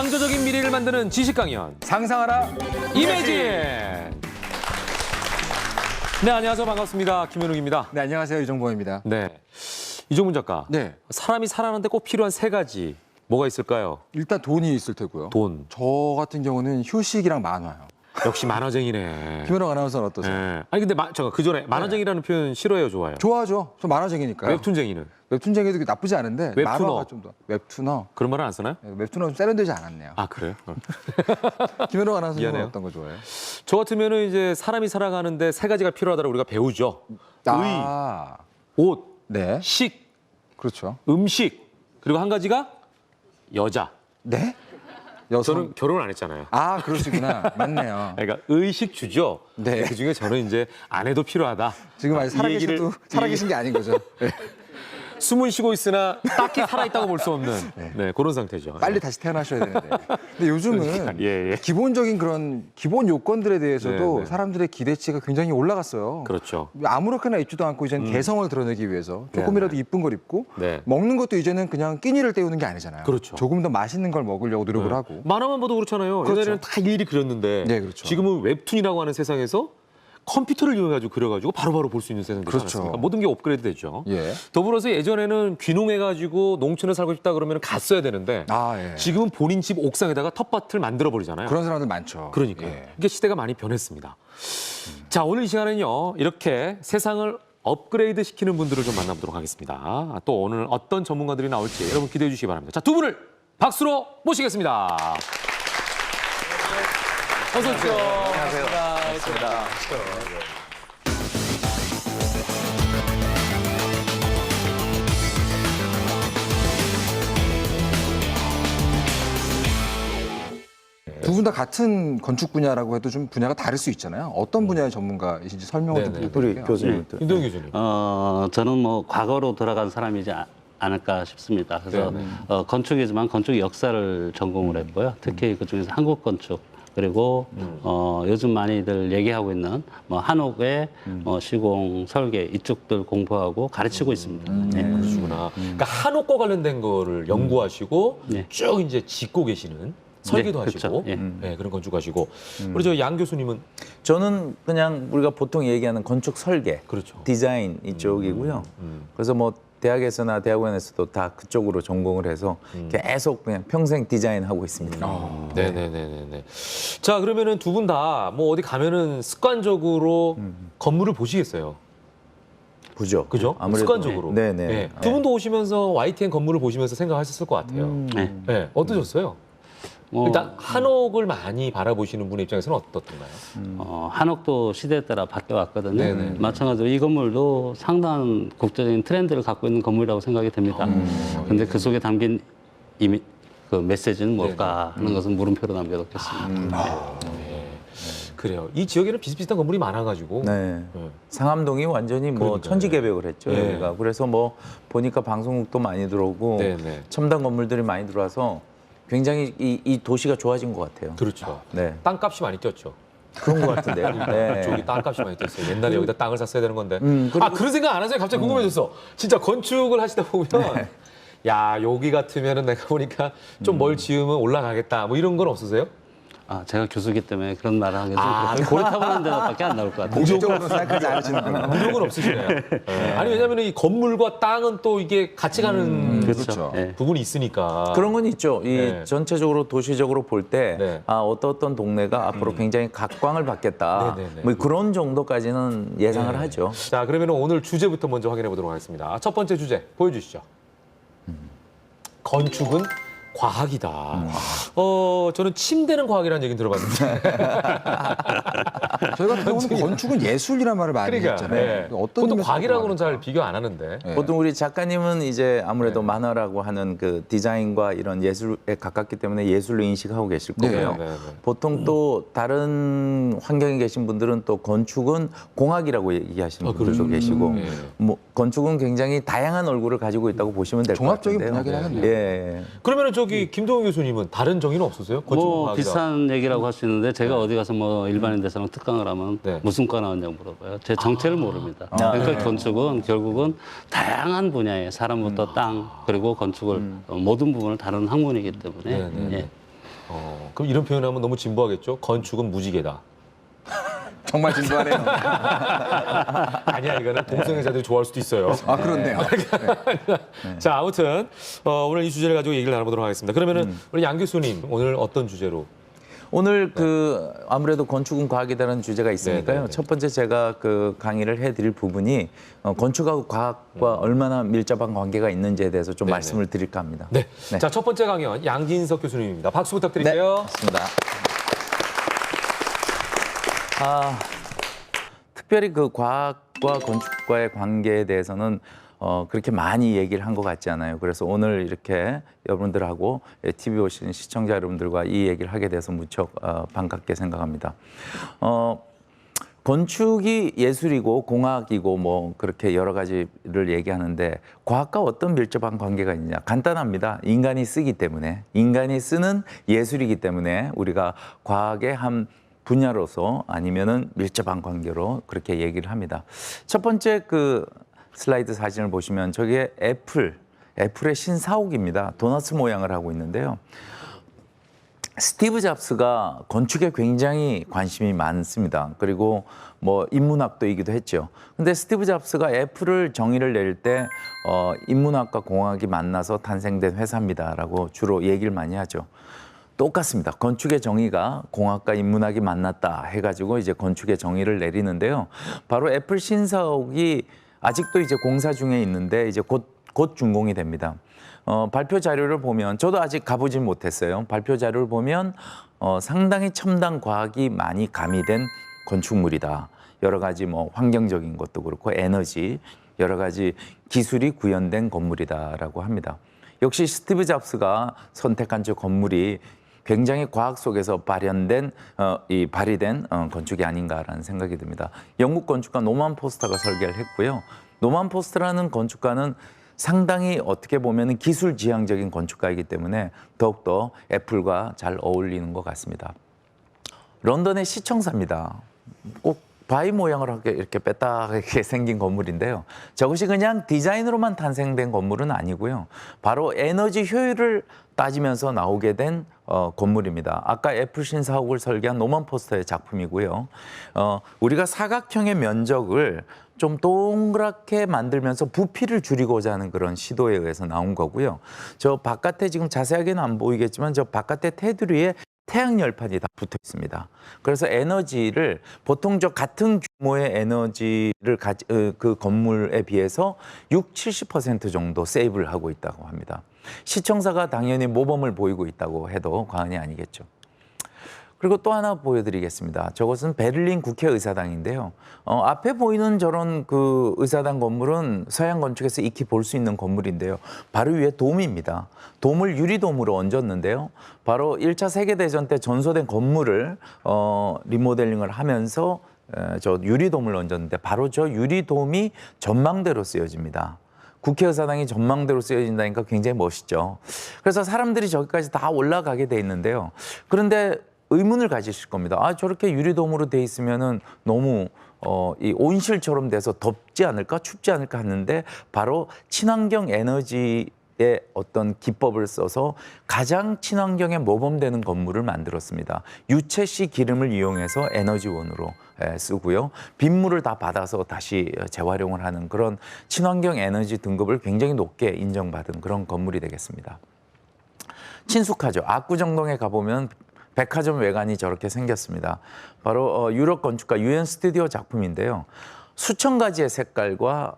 창조적인 미래를 만드는 지식 강연 상상하라 이매진. 네, 안녕하세요. 반갑습니다. 김현욱입니다. 네, 안녕하세요. 이정범입니다. 네, 이종문 작가. 네. 사람이 살아가는데 꼭 필요한 세 가지 뭐가 있을까요? 일단 돈이 있을 테고요. 돈. 저 같은 경우는 휴식이랑 만화요. 역시 만화쟁이네. 김현욱 아나운서는 어떠세요? 네. 아니 근데 잠깐 그 전에 만화쟁이라는 표현 싫어해요, 좋아요? 좋아하죠. 저 만화쟁이니까요. 웹툰쟁이는 웹툰쟁이도 나쁘지 않은데 웹투너. 만화가 좀 더. 웹투너. 그런 말은 안 쓰나요? 네, 웹투너 좀 세련되지 않았네요. 아 그래요? 김현욱 아나운서는 미안해요. 어떤 거 좋아해요? 저 같으면은 이제 사람이 살아가는데 세 가지가 필요하다고 우리가 배우죠. 아, 옷, 네. 식, 그렇죠. 음식, 그리고 한 가지가 여자. 네? 여성. 저는 결혼을 안 했잖아요. 아, 그러시구나. 맞네요. 그러니까 의식주죠. 네. 그 중에 저는 이제 아내도 필요하다. 지금 아직 이 얘기를- 살아계신 게 아닌 거죠. 네. 숨은 쉬고 있으나 딱히 살아있다고 볼 수 없는 네, 그런 상태죠. 빨리 다시 태어나셔야 되는데. 근데 요즘은 예, 예. 기본적인 그런 기본 요건들에 대해서도 네, 네. 사람들의 기대치가 굉장히 올라갔어요. 그렇죠. 아무렇게나 입지도 않고 이제는 개성을 드러내기 위해서 조금이라도 이쁜 걸 입고 네. 먹는 것도 이제는 그냥 끼니를 때우는 게 아니잖아요. 그렇죠. 조금 더 맛있는 걸 먹으려고 노력을 하고. 만화만 봐도 그렇잖아요. 그렇죠. 옛날에는 다 일일이 그렸는데 네, 그렇죠. 지금은 웹툰이라고 하는 세상에서 컴퓨터를 이용해가지고 그려가지고 바로바로 볼 수 있는 세상이 되지 그렇죠. 않았습니까? 모든 게 업그레이드 됐죠. 예. 더불어서 예전에는 귀농해가지고 농촌에 살고 싶다 그러면 갔어야 되는데 아, 예. 지금은 본인 집 옥상에다가 텃밭을 만들어 버리잖아요. 그런 사람들 많죠. 그러니까요. 예. 이게 시대가 많이 변했습니다. 자, 오늘 이 시간에는요. 이렇게 세상을 업그레이드 시키는 분들을 좀 만나보도록 하겠습니다. 또 오늘 어떤 전문가들이 나올지 여러분 기대해 주시기 바랍니다. 자, 두 분을 박수로 모시겠습니다. 어서 오십시오. 안녕하세요. 반갑습니다. 두 분 다 같은 건축 분야라고 해도 좀 분야가 다를 수 있잖아요. 어떤 분야의 전문가이신지 설명을 좀 네네. 부탁드릴게요. 교수님. 김동현 교수님. 저는 뭐 과거로 돌아간 사람이지 않을까 싶습니다. 그래서 건축이지만 건축 역사를 전공을 했고요. 특히 그중에서 한국 건축 그리고 요즘 많이들 얘기하고 있는 뭐 한옥의 시공, 설계 이쪽들 공부하고 가르치고 있습니다. 네. 그러시구나. 그러니까 한옥과 관련된 거를 연구하시고 네. 쭉 이제 짓고 계시는 설계도 네, 하시고 그렇죠. 예. 네, 그런 건축하시고 우리 저 양 교수님은 저는 그냥 우리가 보통 얘기하는 건축 설계, 그렇죠. 디자인 이쪽이고요. 그래서 뭐 대학에서나 대학원에서도 다 그쪽으로 전공을 해서 계속 그냥 평생 디자인하고 있습니다. 네네네네. 자, 그러면은 두 분 다 뭐 어디 가면은 습관적으로 건물을 보시겠어요. 보죠. 그죠? 아무래도. 습관적으로. 네네. 네. 두 분도 오시면서 YTN 건물을 보시면서 생각하셨을 것 같아요. 네. 네. 어떠셨어요? 일단 한옥을 많이 바라보시는 분의 입장에서는 어떻던가요? 한옥도 시대에 따라 바뀌어 왔거든요. 네네. 마찬가지로 이 건물도 상당한 국제적인 트렌드를 갖고 있는 건물이라고 생각이 됩니다. 근데 그 속에 담긴 이미 그 메시지는 뭘까 하는 것은 물음표로 남겨놓겠습니다. 그래요. 이 지역에는 비슷비슷한 건물이 많아가지고. 네. 네. 상암동이 완전히 뭐 그러니까요. 천지개벽을 했죠. 네. 여기가. 그래서 뭐 보니까 방송국도 많이 들어오고 네네. 첨단 건물들이 많이 들어와서 굉장히 이 도시가 좋아진 것 같아요. 그렇죠. 네. 땅값이 많이 뛰었죠. 그런 것 같은데요. 네. 저기 땅값이 많이 뛰었어요. 옛날에 여기다 땅을 샀어야 되는 건데. 그리고- 아, 그런 생각 안 하세요? 갑자기 궁금해졌어. 진짜 건축을 하시다 보면 야, 여기 같으면은 내가 보니까 좀 뭘 지으면 올라가겠다. 뭐 이런 건 없으세요? 제가 교수기 때문에 그런 말을 하기 좀 그렇고 고려타보는 데밖에 안 나올 것 같아요. 공식적으로 생각하지 않으시는구나. 무력은 없으시네요. 아니, 왜냐면 이 건물과 땅은 또 이게 같이 가는 그렇죠. 네. 부분이 있으니까. 그런 건 있죠. 이 네. 전체적으로 도시적으로 볼 때 네. 어떤 동네가 앞으로 굉장히 각광을 받겠다. 네네네. 뭐 그런 정도까지는 예상을 네. 하죠. 자, 그러면 오늘 주제부터 먼저 확인해 보도록 하겠습니다. 첫 번째 주제 보여주시죠. 건축은 과학이다. 저는 침대는 과학이라는 얘기는 들어봤는데. 저희 같은 경우는 건축은 예술이란 말을 많이 했잖아요. 네. 어떤 보통 의미에서 과학이라고는 좋아할까? 잘 비교 안 하는데. 네. 보통 우리 작가님은 이제 아무래도 만화라고 하는 그 디자인과 이런 예술에 가깝기 때문에 예술로 인식하고 계실 네. 거고요. 네, 네. 보통 또 다른 환경에 계신 분들은 또 건축은 공학이라고 얘기하시는 분들도 그렇죠. 계시고 네. 뭐 건축은 굉장히 다양한 얼굴을 가지고 있다고 보시면 될 것 종합적인 같은데요. 분야긴 하겠네요. 예. 그러면 저기 김동현 교수님은 다른 정의는 없으세요? 건축은 뭐 과학이다. 비슷한 얘기라고 할 수 있는데 제가 어디 가서 뭐 일반인 대사랑 특강을 하면 네. 무슨 과 나왔냐고 물어봐요. 제 정체를 모릅니다. 그러니까 건축은 결국은 다양한 분야의 사람부터 땅 그리고 건축을 모든 부분을 다루는 학문이기 때문에 네, 네, 네. 예. 그럼 이런 표현하면 너무 진보하겠죠? 건축은 무지개다. 정말 진부하네요. 아니야, 이거는 동성애자들이 좋아할 수도 있어요. 아, 그렇네요. 자, 아무튼 오늘 이 주제를 가지고 얘기를 나눠보도록 하겠습니다. 그러면은 우리 양 교수님 오늘 어떤 주제로? 오늘 그 아무래도 건축은 과학이라는 주제가 있으니까요. 네네네. 첫 번째 제가 그 강의를 해드릴 부분이 건축하고 과학과 얼마나 밀접한 관계가 있는지에 대해서 좀 네네. 말씀을 드릴까 합니다. 네. 네. 자, 첫 번째 강연 양진석 교수님입니다. 박수 부탁드릴게요. 맞습니다. 특별히 그 과학과 건축과의 관계에 대해서는 그렇게 많이 얘기를 한 것 같지 않아요. 그래서 오늘 이렇게 여러분들하고 TV 보시는 시청자 여러분들과 이 얘기를 하게 돼서 무척 반갑게 생각합니다. 건축이 예술이고 공학이고 뭐 그렇게 여러 가지를 얘기하는데 과학과 어떤 밀접한 관계가 있느냐? 간단합니다. 인간이 쓰기 때문에, 인간이 쓰는 예술이기 때문에 우리가 과학의 한 분야로서 아니면은 밀접한 관계로 그렇게 얘기를 합니다. 첫 번째 그 슬라이드 사진을 보시면 저게 애플의 신사옥입니다. 도넛 모양을 하고 있는데요. 스티브 잡스가 건축에 굉장히 관심이 많습니다. 그리고 뭐 인문학도이기도 했죠. 근데 스티브 잡스가 애플을 정의를 내릴 때 인문학과 공학이 만나서 탄생된 회사입니다라고 주로 얘기를 많이 하죠. 똑같습니다. 건축의 정의가 공학과 인문학이 만났다 해가지고 이제 건축의 정의를 내리는데요. 바로 애플 신사옥이 아직도 이제 공사 중에 있는데 이제 곧 준공이 됩니다. 발표 자료를 보면 저도 아직 가보진 못했어요. 발표 자료를 보면 상당히 첨단 과학이 많이 가미된 건축물이다. 여러 가지 뭐 환경적인 것도 그렇고 에너지 여러 가지 기술이 구현된 건물이다라고 합니다. 역시 스티브 잡스가 선택한 저 건물이 굉장히 과학 속에서 발휘된 건축이 아닌가라는 생각이 듭니다. 영국 건축가 노만 포스터가 설계를 했고요. 노만 포스터라는 건축가는 상당히 어떻게 보면 기술지향적인 건축가이기 때문에 더욱더 애플과 잘 어울리는 것 같습니다. 런던의 시청사입니다. 꼭 바위 모양을 하게 이렇게 뺐다게 생긴 건물인데요. 저것이 그냥 디자인으로만 탄생된 건물은 아니고요. 바로 에너지 효율을 따지면서 나오게 된 건물입니다. 아까 애플 신사옥을 설계한 노만 포스터의 작품이고요. 우리가 사각형의 면적을 좀 동그랗게 만들면서 부피를 줄이고자 하는 그런 시도에 의해서 나온 거고요. 저 바깥에 지금 자세하게는 안 보이겠지만 저 바깥에 테두리에 태양 열판이 다 붙어 있습니다. 그래서 에너지를 보통 저 같은 규모의 에너지를 그 건물에 비해서 70% 정도 세이브를 하고 있다고 합니다. 시청사가 당연히 모범을 보이고 있다고 해도 과언이 아니겠죠. 그리고 또 하나 보여드리겠습니다. 저것은 베를린 국회의사당인데요. 앞에 보이는 저런 그 의사당 건물은 서양 건축에서 익히 볼 수 있는 건물인데요. 바로 위에 돔입니다. 돔을 유리돔으로 얹었는데요. 바로 1차 세계대전 때 전소된 건물을 리모델링을 하면서 저 유리돔을 얹었는데 바로 저 유리돔이 전망대로 쓰여집니다. 국회의사당이 전망대로 쓰여진다니까 굉장히 멋있죠. 그래서 사람들이 저기까지 다 올라가게 돼 있는데요. 그런데 의문을 가지실 겁니다. 저렇게 유리돔으로 돼 있으면은 너무 이 온실처럼 돼서 덥지 않을까, 춥지 않을까 하는데 바로 친환경 에너지의 어떤 기법을 써서 가장 친환경에 모범되는 건물을 만들었습니다. 유채씨 기름을 이용해서 에너지원으로 쓰고요. 빗물을 다 받아서 다시 재활용을 하는 그런 친환경 에너지 등급을 굉장히 높게 인정받은 그런 건물이 되겠습니다. 친숙하죠. 압구정동에 가보면 백화점 외관이 저렇게 생겼습니다. 바로 유럽 건축가 유엔 스튜디오 작품인데요. 수천 가지의 색깔과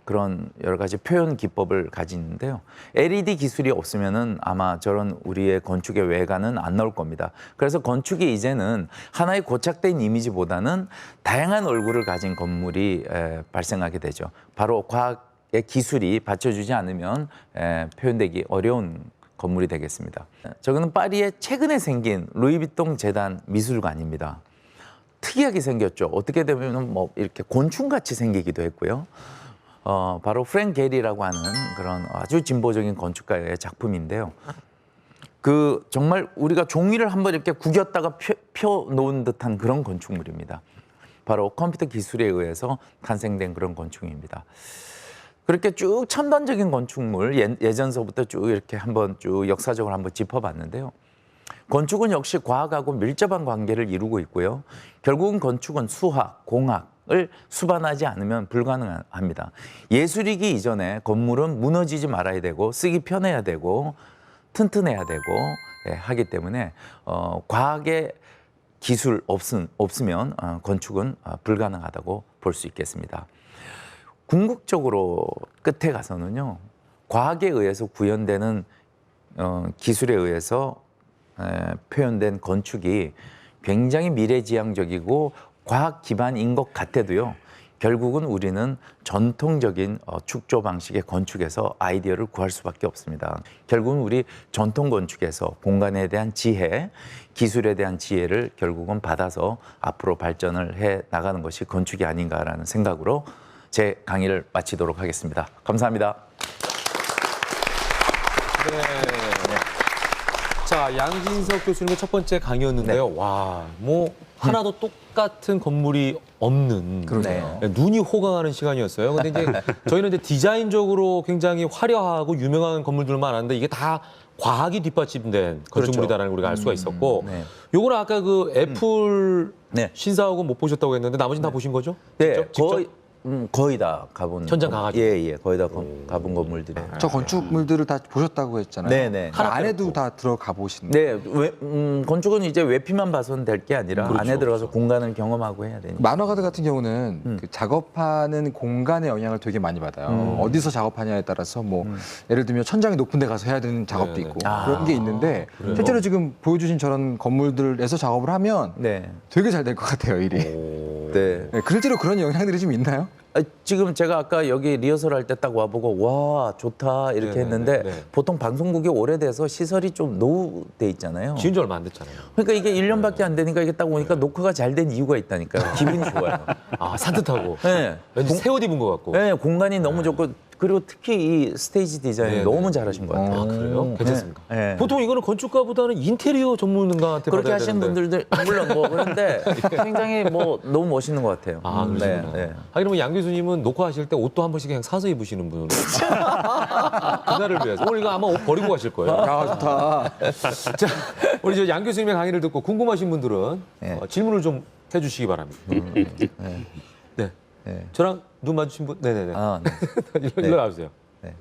그런 여러 가지 표현 기법을 가지는데요. LED 기술이 없으면은 아마 저런 우리의 건축의 외관은 안 나올 겁니다. 그래서 건축이 이제는 하나의 고착된 이미지보다는 다양한 얼굴을 가진 건물이 발생하게 되죠. 바로 과학의 기술이 받쳐주지 않으면 표현되기 어려운 건물이 되겠습니다. 저거는 파리에 최근에 생긴 루이비통 재단 미술관입니다. 특이하게 생겼죠. 어떻게 되면 뭐 이렇게 곤충같이 생기기도 했고요. 바로 프랭크 게리라고 하는 그런 아주 진보적인 건축가의 작품인데요. 그 정말 우리가 종이를 한번 이렇게 구겼다가 펴 놓은 듯한 그런 건축물입니다. 바로 컴퓨터 기술에 의해서 탄생된 그런 건축입니다. 그렇게 쭉 첨단적인 건축물 예전서부터 쭉 이렇게 한번 쭉 역사적으로 한번 짚어봤는데요. 건축은 역시 과학하고 밀접한 관계를 이루고 있고요. 결국은 건축은 수학, 공학을 수반하지 않으면 불가능합니다. 예술이기 이전에 건물은 무너지지 말아야 되고 쓰기 편해야 되고 튼튼해야 되고 하기 때문에 과학의 기술 없으면 건축은 불가능하다고 볼 수 있겠습니다. 궁극적으로 끝에 가서는요. 과학에 의해서 구현되는 기술에 의해서 표현된 건축이 굉장히 미래지향적이고 과학 기반인 것 같아도요. 결국은 우리는 전통적인 축조 방식의 건축에서 아이디어를 구할 수밖에 없습니다. 결국은 우리 전통 건축에서 공간에 대한 지혜, 기술에 대한 지혜를 결국은 받아서 앞으로 발전을 해 나가는 것이 건축이 아닌가라는 생각으로 제 강의를 마치도록 하겠습니다. 감사합니다. 네. 자, 양진석 교수님의 첫 번째 강의였는데요. 와, 뭐 하나도 똑같은 건물이 없는 그러네요. 눈이 호강하는 시간이었어요. 근데 이제 저희는 이제 디자인적으로 굉장히 화려하고 유명한 건물들만 아는데 이게 다 과학이 뒷받침된 건축물이다라는 걸 우리가 알 수가 있었고, 네. 요거는 아까 그 애플 네. 신사옥은 못 보셨다고 했는데 나머지는 다 보신 거죠? 네, 직접? 거의 다 가본. 현장 가가지고? 예, 거의 다 가본 건물들이. 저 건축물들을 다 보셨다고 했잖아요. 네네. 그 안에도 다 들어가 보신. 네, 건축은 이제 외피만 봐서는 될 게 아니라 그렇죠, 안에 들어가서 공간을 경험하고 해야 되니까. 만화가드 같은 경우는 그 작업하는 공간의 영향을 되게 많이 받아요. 어디서 작업하냐에 따라서 뭐 예를 들면 천장이 높은 데 가서 해야 되는 작업도 네네. 있고 아, 그런 게 있는데 그래요? 실제로 지금 보여주신 저런 건물들에서 작업을 하면 네. 되게 잘 될 것 같아요, 일이. 네. 네, 실제로 그런 영향들이 좀 있나요? 지금 제가 아까 여기 리허설 할 때 딱 와보고 와 좋다 이렇게 네네네, 했는데 네. 보통 방송국이 오래돼서 시설이 좀 노후돼 있잖아요. 지은 지 얼마 안 됐잖아요. 그러니까 이게 1년밖에 안 되니까 이게 딱 오니까 녹화가 잘 된 이유가 있다니까요. 기분이 좋아요. 아, 산뜻하고. 네. 왠지 새 옷 입은 것 같고. 네, 공간이 너무 좋고 그리고 특히 이 스테이지 디자인 네네. 너무 잘하신 것 같아요. 아, 그래요? 괜찮습니까? 네. 보통 이거는 건축가보다는 인테리어 전문가한테 그렇게 받아야 하시는 되는데. 분들도 물론 뭐 그런데 굉장히 뭐 너무 멋있는 것 같아요. 아, 그러시구나. 네. 하긴 뭐 양 교수님은 녹화하실 때 옷도 한 번씩 그냥 사서 입으시는 분. 그날을 위해서. 오늘 이거 아마 옷 버리고 가실 거예요. 아, 좋다. 자, 우리 저 양 교수님의 강의를 듣고 궁금하신 분들은 네. 질문을 좀 해주시기 바랍니다. 네. 네. 네. 저랑 눈 마주친 분? 네네네. 아, 네. 일로 나와주세요. 네.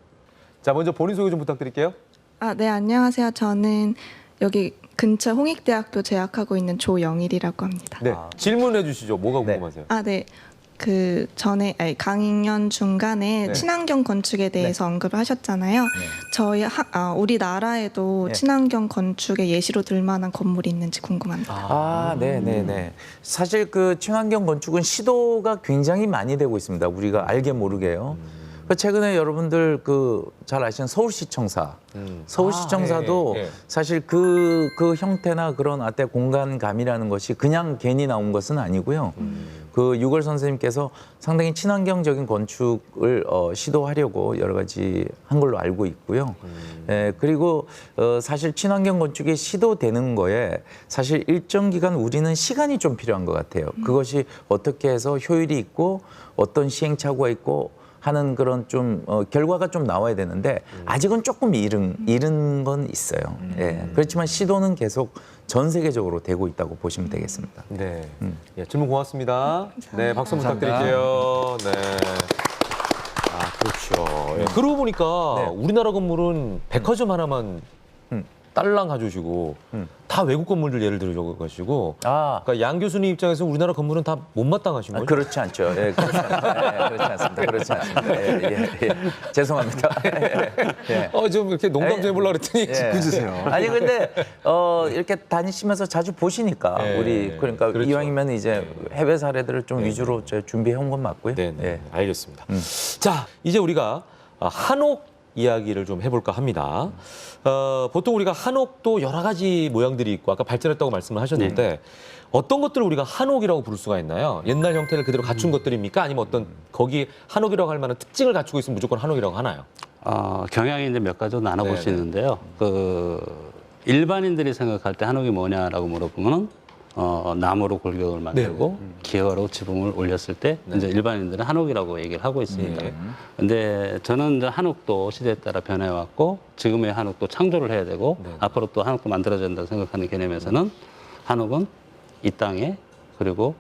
자, 먼저 본인 소개 좀 부탁드릴게요. 아, 네, 안녕하세요. 저는 여기 근처 홍익대학교 재학하고 있는 조영일이라고 합니다. 네. 질문해 주시죠. 뭐가 네. 궁금하세요? 아, 네. 그 전에 강연 중간에 네. 친환경 건축에 대해서 언급을 하셨잖아요. 저희 우리나라에도 네. 친환경 건축의 예시로 들 만한 건물이 있는지 궁금합니다. 아, 네. 사실 그 친환경 건축은 시도가 굉장히 많이 되고 있습니다. 우리가 알게 모르게요. 그 최근에 여러분들 그 잘 아시는 서울시청사, 서울시청사도 아, 예. 사실 그 형태나 그런 아때 공간감이라는 것이 그냥 괜히 나온 것은 아니고요. 그 유걸 선생님께서 상당히 친환경적인 건축을 시도하려고 여러 가지 한 걸로 알고 있고요. 그리고 사실 친환경 건축이 시도되는 거에 사실 일정 기간 우리는 시간이 좀 필요한 것 같아요. 그것이 어떻게 해서 효율이 있고 어떤 시행착오가 있고 하는 그런 좀 결과가 좀 나와야 되는데 아직은 조금 이른 건 있어요. 예. 그렇지만 시도는 계속 전 세계적으로 되고 있다고 보시면 되겠습니다. 네. 예, 질문 고맙습니다. 네, 박수 부탁드릴게요. 네. 아, 그렇죠. 예, 그러고 보니까 네. 우리나라 건물은 백화점 하나만 딸랑 가져오시고 다 외국 건물들 예를 들어가지고 아, 그러니까 양 교수님 입장에서 우리나라 건물은 다 못마땅하신 거죠? 그렇지 않죠. 예, 그렇지 않습니다. 그렇지 않습니다. 예. 죄송합니다. 예. 좀 이렇게 농담 좀 해보려고 그랬더니 예. 꾸짖으세요. 아니 근데 이렇게 다니시면서 자주 보시니까 예, 우리 그러니까 그렇죠. 이왕이면 이제 해외 사례들을 좀 위주로 제가 준비해 온 건 맞고요. 네, 예. 알겠습니다. 자, 이제 우리가 한옥 이야기를 좀 해볼까 합니다. 보통 우리가 한옥도 여러 가지 모양들이 있고 아까 발전했다고 말씀을 하셨는데 어떤 것들을 우리가 한옥이라고 부를 수가 있나요? 옛날 형태를 그대로 갖춘 것들입니까? 아니면 어떤 거기 한옥이라고 할 만한 특징을 갖추고 있으면 무조건 한옥이라고 하나요? 경향이 이제 몇 가지로 나눠볼 네네. 수 있는데요. 그 일반인들이 생각할 때 한옥이 뭐냐라고 물어보면은 나무로 골격을 만들고 기어로 지붕을 올렸을 때 네. 이제 일반인들은 한옥이라고 얘기를 하고 있습니다. 예. 근데 저는 이제 한옥도 시대에 따라 변해왔고 지금의 한옥도 창조를 해야 되고 네. 앞으로 또 한옥도 만들어야 된다고 생각하는 개념에서는 한옥은 이 땅에 그리고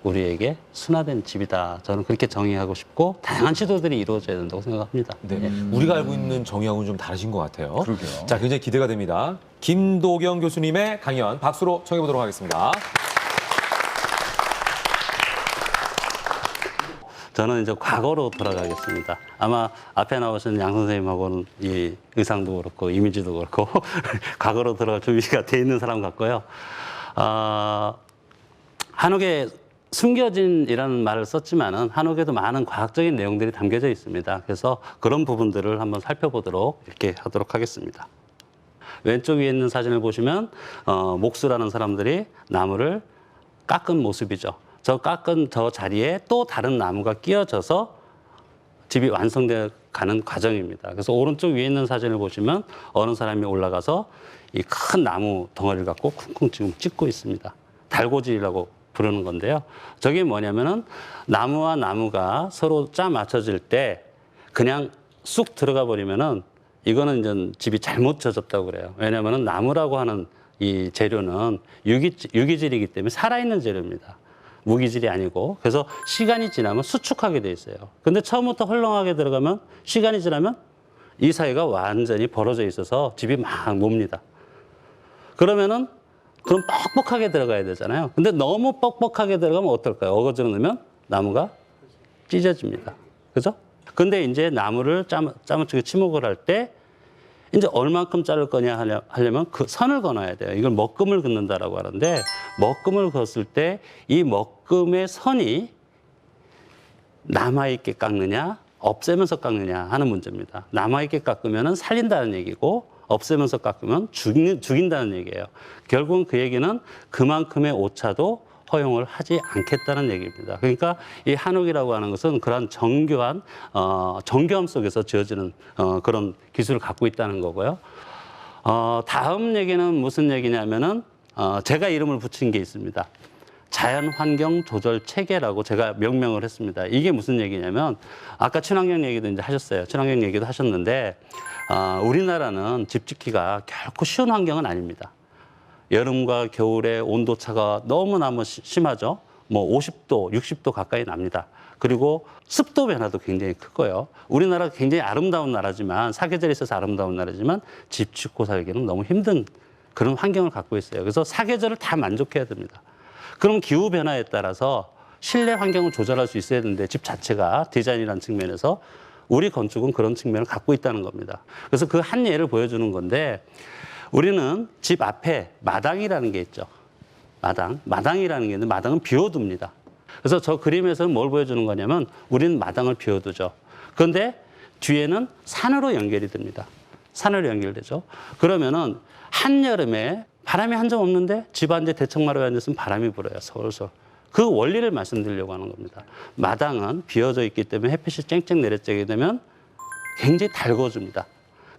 우리에게 순화된 집이다. 저는 그렇게 정의하고 싶고 다양한 시도들이 이루어져야 된다고 생각합니다. 네. 우리가 알고 있는 정의하고는 좀 다르신 것 같아요. 그러게요. 자, 굉장히 기대가 됩니다. 김도경 교수님의 강연 박수로 청해 보도록 하겠습니다. 저는 이제 과거로 돌아가겠습니다. 아마 앞에 나오신 양 선생님하고는 이 의상도 그렇고 이미지도 그렇고 과거로 돌아갈 준비가 돼 있는 사람 같고요. 한옥에 숨겨진이라는 말을 썼지만은 한옥에도 많은 과학적인 내용들이 담겨져 있습니다. 그래서 그런 부분들을 한번 살펴보도록 이렇게 하도록 하겠습니다. 왼쪽 위에 있는 사진을 보시면 목수라는 사람들이 나무를 깎은 모습이죠. 저 깎은 저 자리에 또 다른 나무가 끼어져서 집이 완성되어 가는 과정입니다. 그래서 오른쪽 위에 있는 사진을 보시면 어느 사람이 올라가서 이 큰 나무 덩어리를 갖고 쿵쿵 지금 찍고 있습니다. 달고지라고 부르는 건데요. 저게 뭐냐면은 나무와 나무가 서로 짜 맞춰질 때 그냥 쑥 들어가 버리면은 이거는 이제 집이 잘못 져졌다고 그래요. 왜냐면은 나무라고 하는 이 재료는 유기질이기 때문에 살아있는 재료입니다. 무기질이 아니고. 그래서 시간이 지나면 수축하게 돼 있어요. 근데 처음부터 헐렁하게 들어가면 시간이 지나면 이 사이가 완전히 벌어져 있어서 집이 막 멉니다. 그러면은 그럼 뻑뻑하게 들어가야 되잖아요. 근데 너무 뻑뻑하게 들어가면 어떨까요? 어거지로 넣으면 나무가 찢어집니다. 그죠? 근데 이제 나무를 짜무치게 치목을 할 때 이제 얼만큼 자를 거냐 하려면 그 선을 그어야 돼요. 이걸 먹금을 긋는다라고 하는데 먹금을 그었을 때 이 먹금의 선이 남아있게 깎느냐 없애면서 깎느냐 하는 문제입니다. 남아있게 깎으면 살린다는 얘기고 없애면서 깎으면 죽인다는 얘기예요. 결국은 그 얘기는 그만큼의 오차도 허용을 하지 않겠다는 얘기입니다. 그러니까 이 한옥이라고 하는 것은 그런 정교함 속에서 지어지는 그런 기술을 갖고 있다는 거고요. 다음 얘기는 무슨 얘기냐면은 제가 이름을 붙인 게 있습니다. 자연환경 조절 체계라고 제가 명명을 했습니다. 이게 무슨 얘기냐면 아까 친환경 얘기도 이제 하셨어요. 친환경 얘기도 하셨는데 우리나라는 집 짓기가 결코 쉬운 환경은 아닙니다. 여름과 겨울에 온도 차가 너무너무 심하죠. 뭐 50도, 60도 가까이 납니다. 그리고 습도 변화도 굉장히 크고요. 우리나라가 굉장히 아름다운 나라지만 사계절에 있어서 아름다운 나라지만 집 짓고 살기는 너무 힘든 그런 환경을 갖고 있어요. 그래서 사계절을 다 만족해야 됩니다. 그럼 기후 변화에 따라서 실내 환경을 조절할 수 있어야 되는데 집 자체가 디자인이라는 측면에서 우리 건축은 그런 측면을 갖고 있다는 겁니다. 그래서 그 한 예를 보여주는 건데 우리는 집 앞에 마당이라는 게 있죠. 마당이라는 게 있는데 마당은 비워둡니다. 그래서 저 그림에서는 뭘 보여주는 거냐면 우리는 마당을 비워두죠. 그런데 뒤에는 산으로 연결이 됩니다. 산으로 연결되죠. 그러면은 한여름에 바람이 한 점 없는데 집 안에 대청마루에 앉았으면 바람이 불어요. 솔솔. 그 원리를 말씀드리려고 하는 겁니다. 마당은 비어져 있기 때문에 햇빛이 쨍쨍 내려쬐게 되면 굉장히 달궈집니다.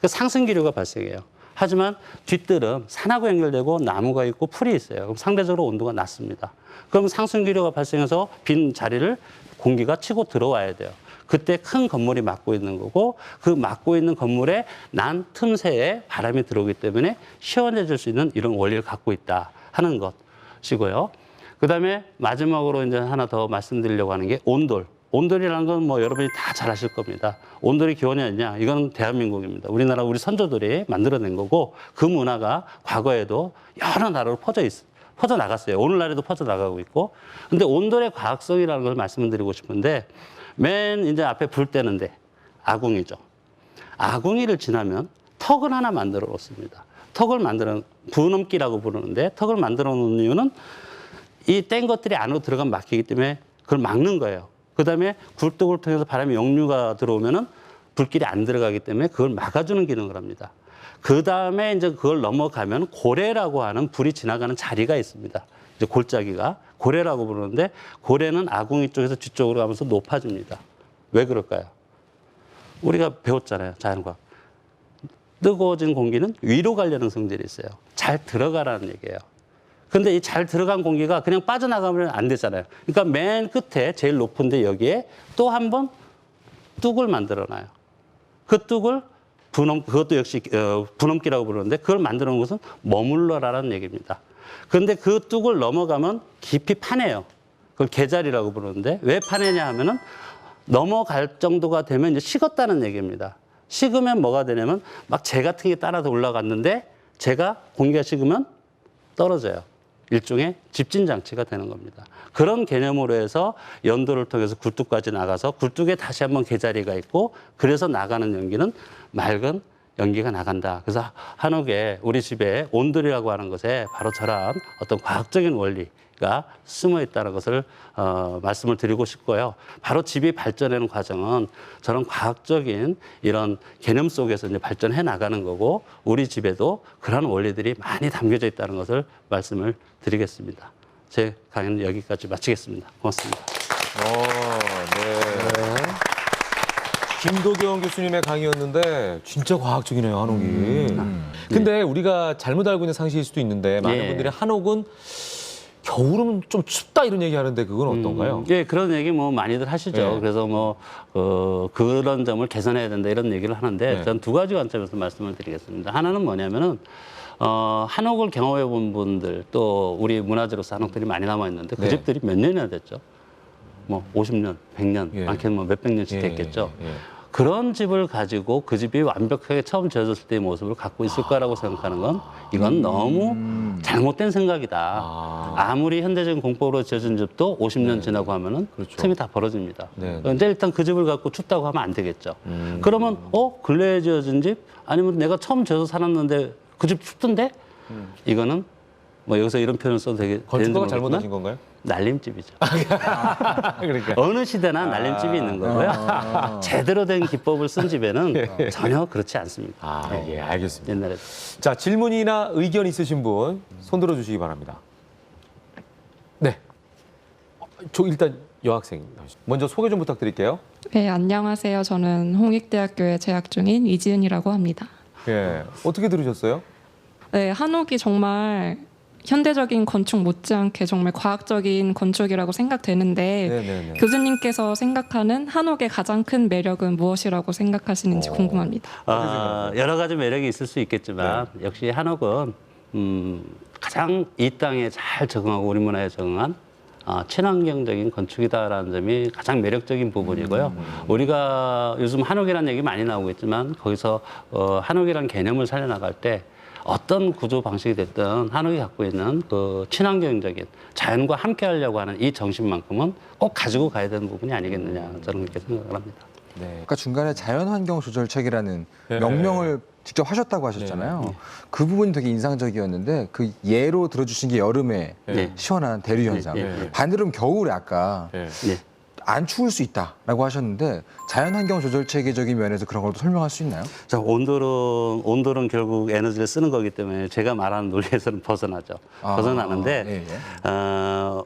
그 상승기류가 발생해요. 하지만 뒤뜰은 산하고 연결되고 나무가 있고 풀이 있어요. 그럼 상대적으로 온도가 낮습니다. 그럼 상승기류가 발생해서 빈 자리를 공기가 치고 들어와야 돼요. 그때 큰 건물이 막고 있는 거고 그 막고 있는 건물에 난 틈새에 바람이 들어오기 때문에 시원해질 수 있는 이런 원리를 갖고 있다 하는 것이고요. 그다음에 마지막으로 이제 하나 더 말씀드리려고 하는 게 온돌. 온돌이라는 건 뭐 여러분이 다 잘 아실 겁니다. 온돌이 기원이 아니냐? 이건 대한민국입니다. 우리나라 우리 선조들이 만들어낸 거고 그 문화가 과거에도 여러 나라로 퍼져 나갔어요. 오늘날에도 퍼져 나가고 있고. 근데 온돌의 과학성이라는 걸 말씀드리고 싶은데 맨 이제 앞에 불 때는데 아궁이죠. 아궁이를 지나면 턱을 하나 만들어 놓습니다. 부넘기라고 부르는데 턱을 만들어 놓는 이유는 이 뗀 것들이 안으로 들어가면 막히기 때문에 그걸 막는 거예요. 그다음에 굴뚝을 통해서 바람이 역류가 들어오면은 불길이 안 들어가기 때문에 그걸 막아주는 기능을 합니다. 그다음에 이제 그걸 넘어가면 고래라고 하는 불이 지나가는 자리가 있습니다. 이제 골짜기가 고래라고 부르는데 고래는 아궁이 쪽에서 뒤쪽으로 가면서 높아집니다. 왜 그럴까요? 우리가 배웠잖아요. 자연과학. 뜨거워진 공기는 위로 가려는 성질이 있어요. 잘 들어가라는 얘기예요. 근데 이 잘 들어간 공기가 그냥 빠져나가면 안 되잖아요. 그러니까 맨 끝에 제일 높은데 여기에 또 한 번 뚝을 만들어놔요. 그 뚝을 그것도 역시 분엄기라고 부르는데 그걸 만들어 놓은 것은 머물러라라는 얘기입니다. 그런데 그 뚝을 넘어가면 깊이 파내요. 그걸 개자리라고 부르는데 왜 파내냐 하면은 넘어갈 정도가 되면 이제 식었다는 얘기입니다. 식으면 뭐가 되냐면 막 재 같은 게 따라서 올라갔는데 재가 공기가 식으면 떨어져요. 일종의 집진 장치가 되는 겁니다. 그런 개념으로 해서 연도를 통해서 굴뚝까지 나가서 굴뚝에 다시 한번 개자리가 있고 그래서 나가는 연기는 맑은 연기가 나간다. 그래서 한옥에 우리 집에 온돌이라고 하는 것에 바로 저런 어떤 과학적인 원리가 숨어 있다는 것을 말씀을 드리고 싶고요. 바로 집이 발전하는 과정은 저런 과학적인 이런 개념 속에서 이제 발전해 나가는 거고 우리 집에도 그런 원리들이 많이 담겨져 있다는 것을 말씀을 드리겠습니다. 제 강의는 여기까지 마치겠습니다. 고맙습니다. 네. 김도경 교수님의 강의였는데 진짜 과학적이네요, 한옥이. 근데 우리가 잘못 알고 있는 상식일 수도 있는데 많은 예. 분들이 한옥은 겨울은 좀 춥다 이런 얘기 하는데 그건 어떤가요? 예, 그런 얘기 뭐 많이들 하시죠. 예. 그래서 뭐 그런 점을 개선해야 된다 이런 얘기를 하는데 네. 전 두 가지 관점에서 말씀을 드리겠습니다. 하나는 뭐냐면은 한옥을 경험해 본 분들 또 우리 문화재로서 한옥들이 많이 남아 있는데 그 네. 집들이 몇 년이나 됐죠. 뭐 50년, 100년, 예. 많게는 뭐 몇백 년씩 예, 됐겠죠. 예, 예. 그런 집을 가지고 그 집이 완벽하게 처음 지어졌을 때의 모습을 갖고 있을 거라고 생각하는 건 이건 너무 잘못된 생각이다. 아무리 현대적인 공법으로 지어진 집도 50년 지나고 하면은 그렇죠. 틈이 다 벌어집니다. 네. 그런데 일단 그 집을 갖고 춥다고 하면 안 되겠죠. 그러면 근래에 지어진 집 아니면 내가 처음 지어서 살았는데 그 집 춥던데 이거는 뭐 여기서 이런 표현을 써도 되는지 건축가가 모르겠지만 잘못하신 건가요? 날림집이죠. 그러니까. 어느 시대나 날림집이 있는 거고요. 제대로 된 기법을 쓴 집에는 전혀 그렇지 않습니다. 예, 알겠습니다. 옛날에. 자, 질문이나 의견 있으신 분 손 들어 주시기 바랍니다. 네. 저 일단 여학생 먼저 소개 좀 부탁드릴게요. 네, 안녕하세요. 저는 홍익대학교에 재학 중인 이지은이라고 합니다. 예. 어떻게 들으셨어요? 네, 한옥이 정말 현대적인 건축 못지않게 정말 과학적인 건축이라고 생각되는데 네네네. 교수님께서 생각하는 한옥의 가장 큰 매력은 무엇이라고 생각하시는지 궁금합니다. 여러 가지 매력이 있을 수 있겠지만 역시 한옥은 가장 이 땅에 잘 적응하고 우리 문화에 적응한 친환경적인 건축이다라는 점이 가장 매력적인 부분이고요. 우리가 요즘 한옥이라는 얘기 많이 나오고 있지만 거기서 한옥이라는 개념을 살려나갈 때 어떤 구조 방식이 됐든 한옥이 갖고 있는 그 친환경적인 자연과 함께 하려고 하는 이 정신만큼은 꼭 가지고 가야 되는 부분이 아니겠느냐 저는 그렇게 생각을 합니다. 네. 아까 중간에 자연환경조절책이라는 네. 명명을 직접 하셨다고 하셨잖아요. 그 부분이 되게 인상적이었는데 그 예로 들어주신 게 여름에 네. 시원한 대류 현상. 네. 반대로 겨울에 아까 예. 네. 안 추울 수 있다라고 하셨는데 자연환경 조절 체계적인 면에서 그런 걸 또 설명할 수 있나요? 자, 온돌은 결국 에너지를 쓰는 거기 때문에 제가 말하는 논리에서는 벗어나죠. 벗어나는데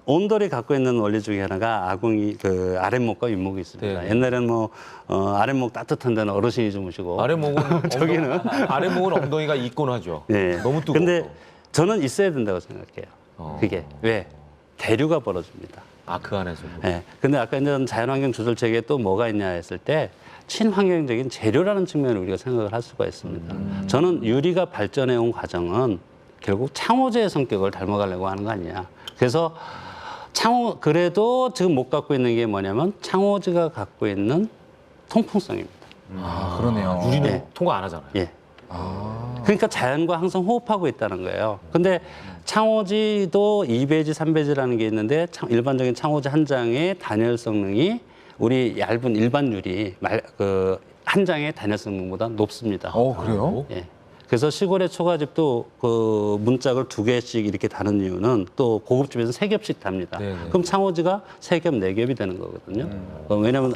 온돌이 갖고 있는 원리 중에 하나가 아궁이 그 아랫목과 윗목이 있습니다. 네. 옛날에는 뭐 아랫목 따뜻한 데는 어르신이 주무시고 아랫목은 저기는 아랫목은 엉덩이가 있곤 하죠. 예. 너무 뜨거워. 근데 저는 있어야 된다고 생각해요. 그게 왜 대류가 벌어집니다. 그 안에서. 예. 근데 아까 이제 자연환경 조절 체계에 또 뭐가 있냐 했을 때 친환경적인 재료라는 측면을 우리가 생각을 할 수가 있습니다. 저는 유리가 발전해 온 과정은 결국 창호제의 성격을 닮아가려고 하는 거 아니냐. 그래서 그래도 지금 못 갖고 있는 게 뭐냐면 창호지가 갖고 있는 통풍성입니다. 그러네요. 유리는 예. 통과 안 하잖아요. 예. 그러니까 자연과 항상 호흡하고 있다는 거예요. 근데 창호지도 2배지, 3배지라는 게 있는데 일반적인 창호지 한 장의 단열 성능이 우리 얇은 일반 유리 한 장의 단열 성능보다 높습니다. 그래요? 예. 그래서 시골의 초가집도 그 문짝을 2개씩 이렇게 다는 이유는 또 고급집에서 3겹씩 답니다. 네네. 그럼 창호지가 3겹, 4겹이 되는 거거든요. 왜냐하면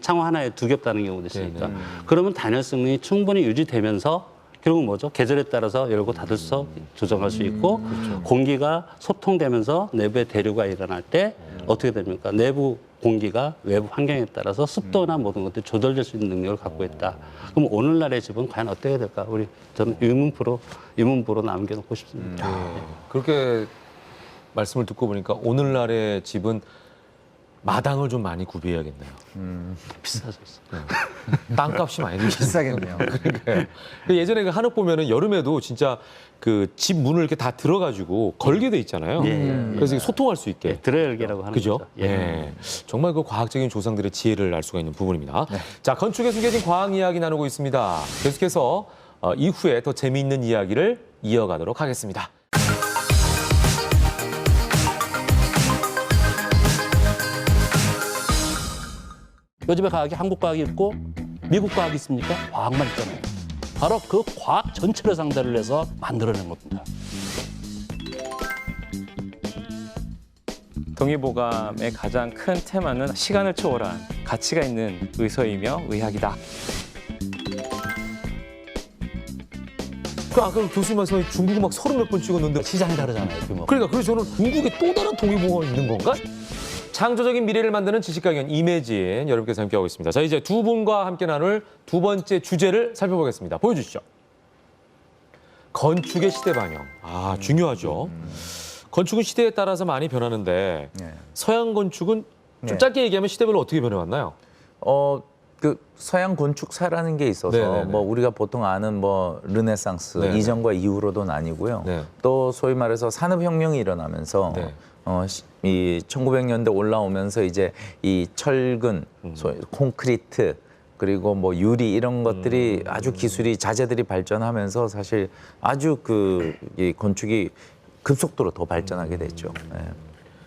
창호 하나에 2겹 다는 경우도 있으니까. 그러면 단열 성능이 충분히 유지되면서 결국 뭐죠? 계절에 따라서 열고 닫을 수 조정할 수 있고 공기가 소통되면서 내부의 대류가 일어날 때 어떻게 됩니까? 내부 공기가 외부 환경에 따라서 습도나 모든 것들이 조절될 수 있는 능력을 갖고 있다. 그럼 오늘날의 집은 과연 어떻게 될까? 저는 의문부로 남겨놓고 싶습니다. 그렇게 말씀을 듣고 보니까 오늘날의 집은 마당을 좀 많이 구비해야겠네요. 비싸졌어. 땅값이 많이 들죠. 비싸겠네요. 그러니까요. 예전에 그 한옥 보면은 여름에도 진짜 그 집 문을 이렇게 다 들어가지고 걸게 돼 있잖아요. 그래서 소통할 수 있게. 들어열기라고 하는 그죠? 거죠. 예. 정말 그 과학적인 조상들의 지혜를 알 수가 있는 부분입니다. 자, 건축에 숨겨진 과학 이야기 나누고 있습니다. 계속해서 이후에 더 재미있는 이야기를 이어가도록 하겠습니다. 요즘에 과학이 한국 과학이 있고 미국 과학이 있습니까? 과학만 있잖아요. 바로 그 과학 전체를 상대를 해서 만들어낸 겁니다. 동의보감의 가장 큰 테마는 시간을 초월한 가치가 있는 의서이며 의학이다. 그 아까 교수님 말씀에 중국은 막 30몇 번 찍었는데 시장이 다르잖아요. 규모. 그러니까 그래서 저는 중국에 또 다른 동의보감이 있는 건가? 창조적인 미래를 만드는 지식가견 임혜진 여러분께서 함께하고 있습니다. 자, 이제 두 분과 함께 나눌 두 번째 주제를 살펴보겠습니다. 보여주시죠. 건축의 시대 반영. 아, 중요하죠. 건축은 시대에 따라서 많이 변하는데 서양 건축은 좀 짧게 얘기하면 시대별로 어떻게 변해왔나요? 그 서양 건축사라는 게 있어서 네네네. 뭐 우리가 보통 아는 뭐 르네상스 네네. 이전과 이후로도 나뉘고요. 네. 또 소위 말해서 산업혁명이 일어나면서 네. 이 1900년대 올라오면서 이제 이 철근, 소위 콘크리트 그리고 뭐 유리 이런 것들이 아주 기술이 자재들이 발전하면서 사실 아주 이 건축이 급속도로 더 발전하게 됐죠. 네.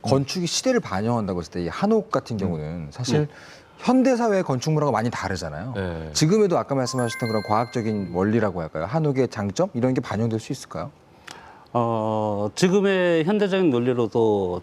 건축이 시대를 반영한다고 했을 때 이 한옥 같은 경우는 사실 현대 사회의 건축 문화가 많이 다르잖아요. 네. 지금에도 아까 말씀하셨던 그런 과학적인 원리라고 할까요? 한옥의 장점 이런 게 반영될 수 있을까요? 지금의 현대적인 논리로도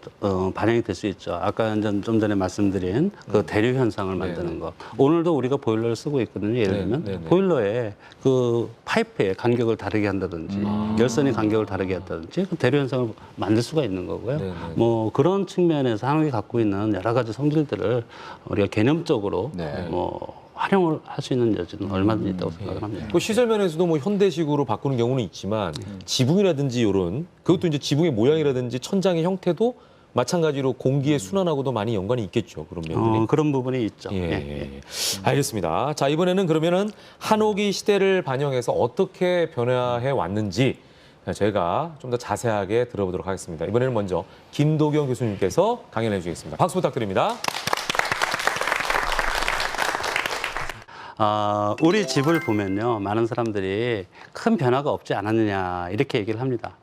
반영이 될 수 있죠. 아까 좀 전에 말씀드린 그 대류 현상을 만드는 것. 오늘도 우리가 보일러를 쓰고 있거든요. 예를 들면 네네. 보일러에 그 파이프의 간격을 다르게 한다든지 열선의 간격을 다르게 한다든지 그 대류 현상을 만들 수가 있는 거고요. 네네. 뭐 그런 측면에서 한옥이 갖고 있는 여러 가지 성질들을 우리가 개념적으로 네. 뭐 활용을 할 수 있는 여지는 얼마든지 있다고 생각을 합니다. 그 시설 면에서도 뭐 현대식으로 바꾸는 경우는 있지만 지붕이라든지 이런 그것도 이제 지붕의 모양이라든지 천장의 형태도 마찬가지로 공기의 순환하고도 많이 연관이 있겠죠. 그런 면들이. 그런 부분이 있죠. 예, 예. 예. 알겠습니다. 자, 이번에는 그러면은 한옥이 시대를 반영해서 어떻게 변화해 왔는지 저희가 좀 더 자세하게 들어보도록 하겠습니다. 이번에는 먼저 김도경 교수님께서 강연해 주시겠습니다. 박수 부탁드립니다. 우리 집을 보면요. 많은 사람들이 큰 변화가 없지 않았느냐 이렇게 얘기를 합니다.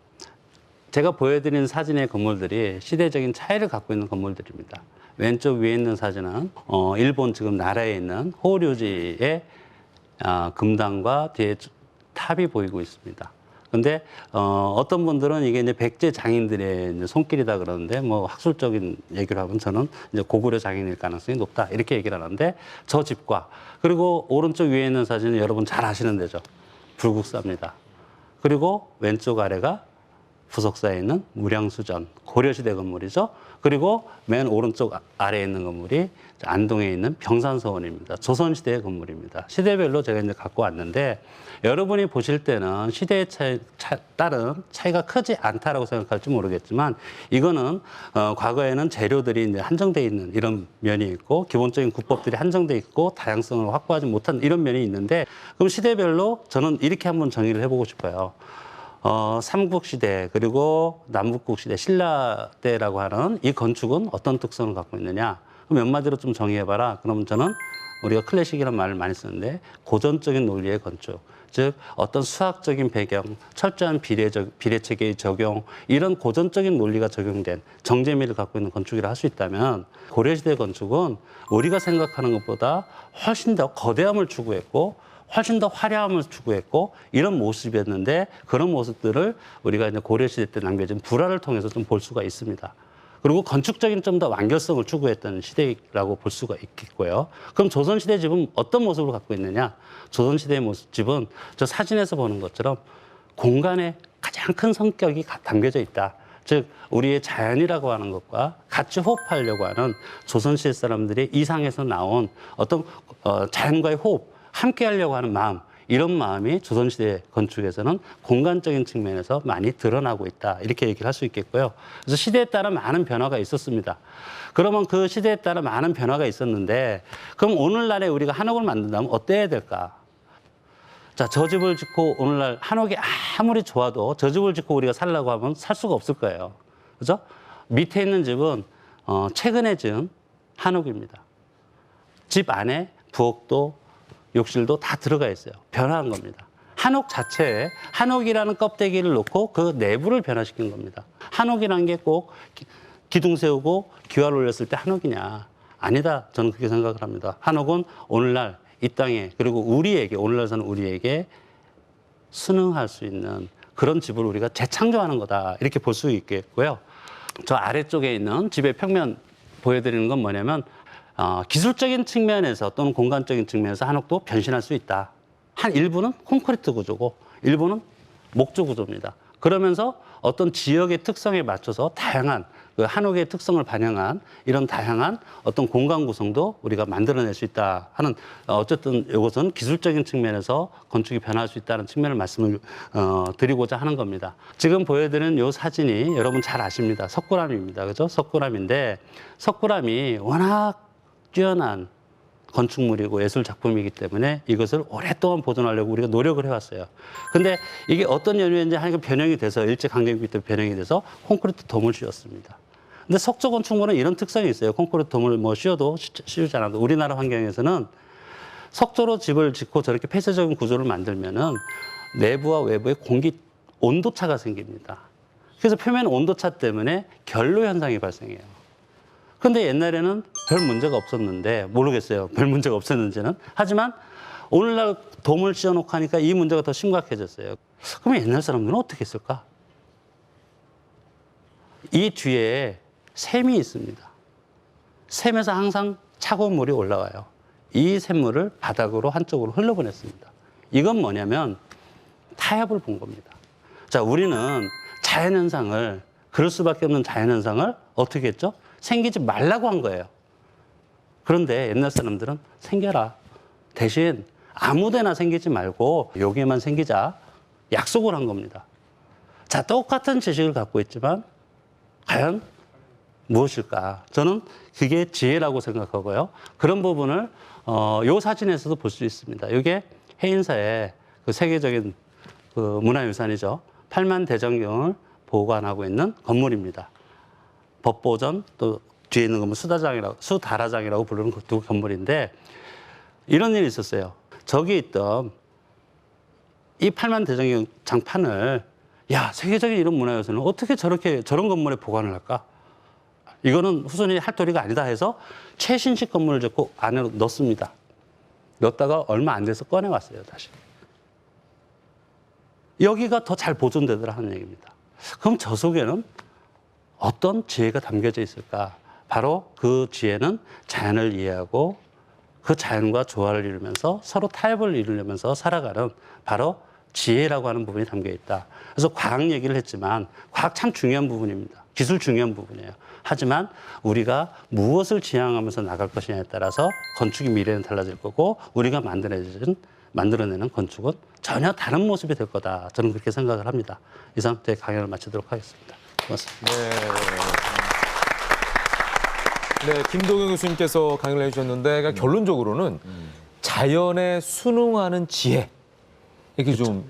제가 보여드리는 사진의 건물들이 시대적인 차이를 갖고 있는 건물들입니다. 왼쪽 위에 있는 사진은 일본 지금 나라에 있는 호류지의 금당과 뒤에 탑이 보이고 있습니다. 근데 어떤 분들은 이게 이제 백제 장인들의 이제 손길이다 그러는데 뭐 학술적인 얘기를 하면 저는 이제 고구려 장인일 가능성이 높다 이렇게 얘기를 하는데 저 집과 그리고 오른쪽 위에 있는 사진은 여러분 잘 아시는 데죠. 불국사입니다. 그리고 왼쪽 아래가 부석사에 있는 무량수전 고려시대 건물이죠. 그리고 맨 오른쪽 아래에 있는 건물이 안동에 있는 병산서원입니다. 조선시대의 건물입니다. 시대별로 제가 이제 갖고 왔는데 여러분이 보실 때는 시대에 따른 차이가 크지 않다라고 생각할지 모르겠지만 이거는 과거에는 재료들이 이제 한정돼 있는 이런 면이 있고 기본적인 구법들이 한정돼 있고 다양성을 확보하지 못한 이런 면이 있는데 그럼 시대별로 저는 이렇게 한번 정의를 해보고 싶어요. 삼국시대 그리고 남북국시대 신라 때라고 하는 이 건축은 어떤 특성을 갖고 있느냐 그럼 몇 마디로 좀 정의해봐라. 그러면 저는 우리가 클래식이라는 말을 많이 쓰는데 고전적인 논리의 건축 즉 어떤 수학적인 배경 철저한 비례체계의 적용 이런 고전적인 논리가 적용된 정제미를 갖고 있는 건축이라 할 수 있다면 고려시대 건축은 우리가 생각하는 것보다 훨씬 더 거대함을 추구했고 훨씬 더 화려함을 추구했고 이런 모습이었는데 그런 모습들을 우리가 이제 고려시대 때 남겨진 불화를 통해서 좀 볼 수가 있습니다. 그리고 건축적인 좀 더 완결성을 추구했던 시대라고 볼 수가 있겠고요. 그럼 조선시대 집은 어떤 모습을 갖고 있느냐? 조선시대의 집은 저 사진에서 보는 것처럼 공간에 가장 큰 성격이 담겨져 있다. 즉 우리의 자연이라고 하는 것과 같이 호흡하려고 하는 조선시대 사람들의 이상에서 나온 어떤 자연과의 호흡 함께 하려고 하는 마음 이런 마음이 조선시대 건축에서는 공간적인 측면에서 많이 드러나고 있다. 이렇게 얘기를 할 수 있겠고요. 그래서 시대에 따라 많은 변화가 있었습니다. 그러면 그 시대에 따라 많은 변화가 있었는데 그럼 오늘날에 우리가 한옥을 만든다면 어때야 될까? 자, 저 집을 짓고 오늘날 한옥이 아무리 좋아도 저 집을 짓고 우리가 살려고 하면 살 수가 없을 거예요. 그죠? 밑에 있는 집은 최근에 지은 한옥입니다. 집 안에 부엌도 욕실도 다 들어가 있어요. 변화한 겁니다. 한옥 자체에 한옥이라는 껍데기를 놓고 그 내부를 변화시킨 겁니다. 한옥이라는 게 꼭 기둥 세우고 기와를 올렸을 때 한옥이냐? 아니다. 저는 그렇게 생각을 합니다. 한옥은 오늘날 이 땅에 그리고 우리에게 오늘날 사는 우리에게 순응할 수 있는 그런 집을 우리가 재창조하는 거다. 이렇게 볼 수 있겠고요. 저 아래쪽에 있는 집의 평면 보여드리는 건 뭐냐면 기술적인 측면에서 또는 공간적인 측면에서 한옥도 변신할 수 있다. 한 일부는 콘크리트 구조고 일부는 목조 구조입니다. 그러면서 어떤 지역의 특성에 맞춰서 다양한 그 한옥의 특성을 반영한 이런 다양한 어떤 공간 구성도 우리가 만들어낼 수 있다 하는 어쨌든 이것은 기술적인 측면에서 건축이 변화할 수 있다는 측면을 말씀을 드리고자 하는 겁니다. 지금 보여드리는 이 사진이 여러분 잘 아십니다. 석굴암입니다. 그죠? 석굴암인데 석굴암이 워낙 뛰어난 건축물이고 예술 작품이기 때문에 이것을 오랫동안 보존하려고 우리가 노력을 해왔어요. 근데 이게 어떤 연유인지 하니까 변형이 돼서 일제강점기 때 변형이 돼서 콘크리트 돔을 씌웠습니다. 근데 석조 건축물은 이런 특성이 있어요. 콘크리트 돔을 뭐 씌워도 씌우지 않아도 우리나라 환경에서는 석조로 집을 짓고 저렇게 폐쇄적인 구조를 만들면은 내부와 외부에 공기 온도차가 생깁니다. 그래서 표면 온도차 때문에 결로 현상이 발생해요. 근데 옛날에는 별 문제가 없었는데 모르겠어요. 별 문제가 없었는지는. 하지만 오늘날 돔을 씌워놓고 하니까 이 문제가 더 심각해졌어요. 그러면 옛날 사람들은 어떻게 했을까? 이 뒤에 샘이 있습니다. 샘에서 항상 차가운 물이 올라와요. 이 샘물을 바닥으로 한쪽으로 흘러보냈습니다. 이건 뭐냐면 타협을 본 겁니다. 자, 우리는 자연현상을 그럴 수밖에 없는 자연현상을 어떻게 했죠? 생기지 말라고 한 거예요. 그런데 옛날 사람들은 생겨라. 대신 아무데나 생기지 말고 여기에만 생기자 약속을 한 겁니다. 자, 똑같은 지식을 갖고 있지만 과연 무엇일까? 저는 그게 지혜라고 생각하고요. 그런 부분을 이 사진에서도 볼 수 있습니다. 이게 해인사의 그 세계적인 그 문화유산이죠. 팔만대장경을 보관하고 있는 건물입니다. 법보전 또 뒤에 있는 건물 수다라장이라고 부르는 그 두 건물인데 이런 일이 있었어요. 저기 있던 이 팔만대장경 장판을 야, 세계적인 이런 문화유산을 어떻게 저런 건물에 보관을 할까? 이거는 후손이 할 도리가 아니다 해서 최신식 건물을 짓고 안으로 넣습니다. 넣었다가 얼마 안 돼서 꺼내왔어요, 다시. 여기가 더 잘 보존되더라 하는 얘기입니다. 그럼 저 속에는 어떤 지혜가 담겨져 있을까? 바로 그 지혜는 자연을 이해하고 그 자연과 조화를 이루면서 서로 타협을 이루려면서 살아가는 바로 지혜라고 하는 부분이 담겨 있다. 그래서 과학 얘기를 했지만 과학 참 중요한 부분입니다. 기술 중요한 부분이에요. 하지만 우리가 무엇을 지향하면서 나갈 것이냐에 따라서 건축의 미래는 달라질 거고 우리가 만들어내는 건축은 전혀 다른 모습이 될 거다. 저는 그렇게 생각을 합니다. 이상 제 강연을 마치도록 하겠습니다. 고맙습니다. 네, 김동영 교수님께서 강연을 해주셨는데 그러니까 결론적으로는 자연에 순응하는 지혜 이렇게 좀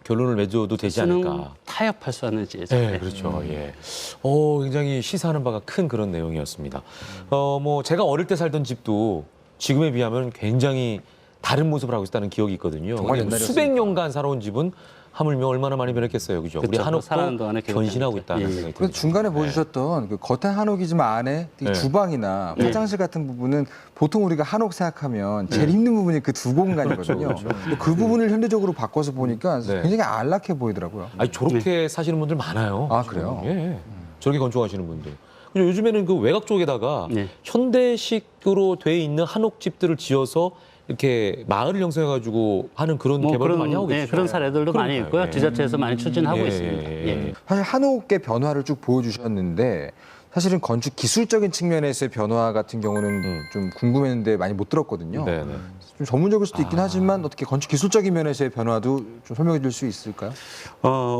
결론을 맺어도 되지 않을까. 타협할 수 있는 지혜죠. 네, 그렇죠. 예. 굉장히 시사하는 바가 큰 그런 내용이었습니다. 뭐 제가 어릴 때 살던 집도 지금에 비하면 굉장히 다른 모습을 하고 있다는 기억이 있거든요. 정말 근데 옛날이었으니까. 수백 년간 살아온 집은 하물며 얼마나 많이 변했겠어요, 그죠? 우리 그렇죠. 살아가는 한옥도 동안에 변신하고 계속 있다는 예, 예. 생각이 그 듭니다. 중간에 보여주셨던 그 겉은 한옥이지만 안에 이 네. 주방이나 네. 화장실 같은 부분은 보통 우리가 한옥 생각하면 제일 힘든 부분이 그 두 공간이거든요. 그렇죠. 근데 그 부분을 현대적으로 바꿔서 보니까 네. 굉장히 안락해 보이더라고요. 아니 저렇게 사시는 분들 많아요. 아, 지금. 그래요? 예. 저렇게 건축하시는 분들. 그리고 요즘에는 그 외곽 쪽에다가 네. 현대식으로 돼 있는 한옥집들을 지어서 이렇게 마을을 형성해가지고 하는 그런 개발도 많이 하고 계시죠. 그런 사례들도 많이 있고요. 예. 지자체에서 많이 추진하고 예. 있습니다. 예. 사실 한옥의 변화를 쭉 보여주셨는데 사실은 건축 기술적인 측면에서의 변화 같은 경우는 좀 궁금했는데 많이 못 들었거든요. 네, 네. 좀 전문적일 수도 있긴 하지만 어떻게 건축 기술적인 면에서의 변화도 좀 설명해 줄 수 있을까요?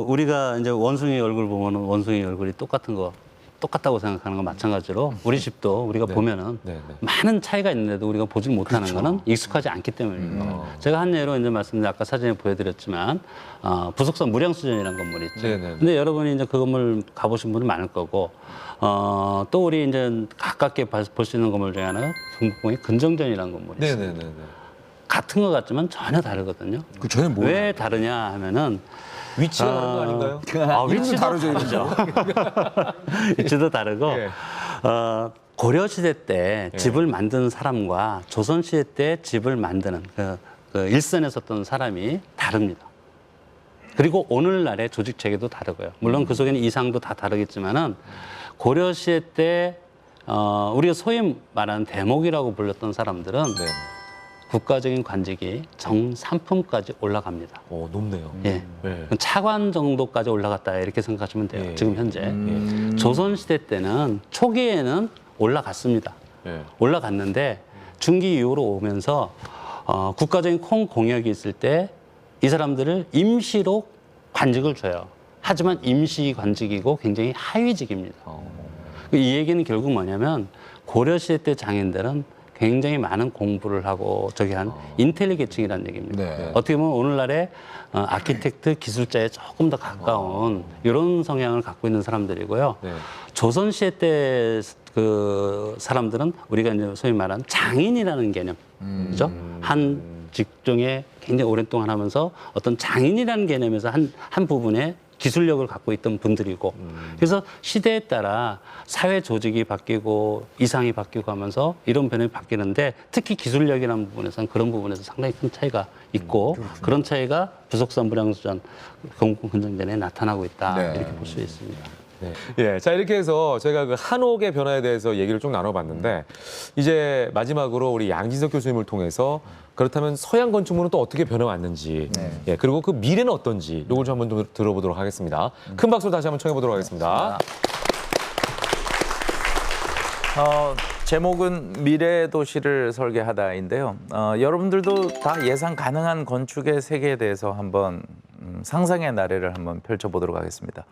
우리가 이제 원숭이 얼굴 보면은 원숭이 얼굴이 똑같다고 생각하는 건 마찬가지로 우리 집도 우리가 보면은 네, 네. 많은 차이가 있는데도 우리가 보지 못하는 거는 익숙하지 않기 때문입니다. 제가 한 예로 이제 말씀드린 아까 사진에 보여드렸지만 부속선 무량수전이라는 건물이 있죠. 네, 네. 근데 여러분이 이제 그 건물 가보신 분은 많을 거고 또 우리 이제 가깝게 볼 수 있는 건물 중에 하나가 경복궁의 근정전이라는 건물이 네, 있습니다. 네, 네, 네. 같은 것 같지만 전혀 다르거든요. 그 전에 뭐 왜 다르냐 하면은 위치가 다른 거 아닌가요? 위치도 다르죠, 다르죠. 위치도 다르고 예. 고려 시대 때 집을 만드는 사람과 조선 시대 때 집을 만드는 그 일선에 섰던 사람이 다릅니다. 그리고 오늘날의 조직 체계도 다르고요. 물론 그 속에는 이상도 다 다르겠지만은 고려 시대 때 우리가 소위 말하는 대목이라고 불렸던 사람들은 네. 국가적인 관직이 정삼품까지 올라갑니다. 높네요. 예. 네. 차관 정도까지 올라갔다 이렇게 생각하시면 돼요. 예. 지금 현재. 조선 시대 때는 초기에는 올라갔습니다. 예. 올라갔는데 중기 이후로 오면서 국가적인 공약이 있을 때 이 사람들을 임시로 관직을 줘요. 하지만 임시 관직이고 굉장히 하위직입니다. 이 얘기는 결국 뭐냐면 고려 시대 때 장인들은 굉장히 많은 공부를 하고 저기 한 인텔리 계층이라는 얘기입니다. 네. 어떻게 보면 오늘날의 아키텍트 기술자에 조금 더 가까운 이런 성향을 갖고 있는 사람들이고요. 네. 조선 시대 때 그 사람들은 우리가 이제 소위 말하는 장인이라는 개념, 그죠? 한 직종에 굉장히 오랫동안 하면서 어떤 장인이라는 개념에서 한 부분에 기술력을 갖고 있던 분들이고 그래서 시대에 따라 사회 조직이 바뀌고 이상이 바뀌고 하면서 이런 변형이 바뀌는데 특히 기술력이라는 부분에서는 그런 부분에서 상당히 큰 차이가 있고 그런 차이가 부속선 무량수전 경복궁 근정전에 나타나고 있다 네. 이렇게 볼 수 있습니다. 예, 자 이렇게 해서 저희가 그 한옥의 변화에 대해서 얘기를 좀 나눠봤는데 이제 마지막으로 우리 양진석 교수님을 통해서 그렇다면 서양 건축물은 또 어떻게 변해왔는지, 예, 그리고 그 미래는 어떤지 이걸 좀 한번 들어보도록 하겠습니다. 큰 박수로 다시 한번 청해보도록 하겠습니다. 제목은 미래 도시를 설계하다인데요. 여러분들도 다 예상 가능한 건축의 세계에 대해서 한번 상상의 나래를 한번 펼쳐보도록 하겠습니다.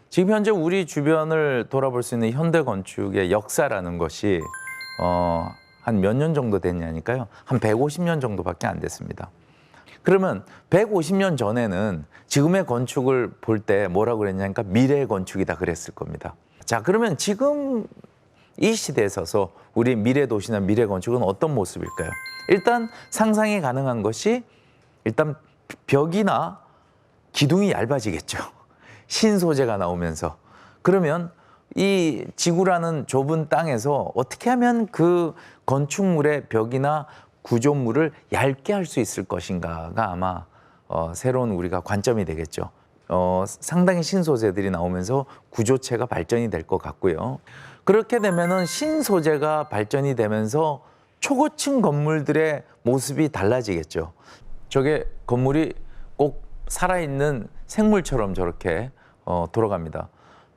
지금 현재 우리 주변을 돌아볼 수 있는 현대 건축의 역사라는 것이 한 몇 년 정도 됐냐니까요. 한 150년 정도밖에 안 됐습니다. 그러면 150년 전에는 지금의 건축을 볼 때 뭐라고 그랬냐니까 미래 건축이다 그랬을 겁니다. 자, 그러면 지금 이 시대에 서서 우리 미래 도시나 미래 건축은 어떤 모습일까요? 일단 상상이 가능한 것이 일단 벽이나 기둥이 얇아지겠죠. 신소재가 나오면서. 그러면 이 지구라는 좁은 땅에서 어떻게 하면 그 건축물의 벽이나 구조물을 얇게 할 수 있을 것인가가 아마 새로운 우리가 관점이 되겠죠. 상당히 신소재들이 나오면서 구조체가 발전이 될 것 같고요. 그렇게 되면은 신소재가 발전이 되면서 초고층 건물들의 모습이 달라지겠죠. 저게 건물이 꼭 살아있는 생물처럼 저렇게 돌아갑니다.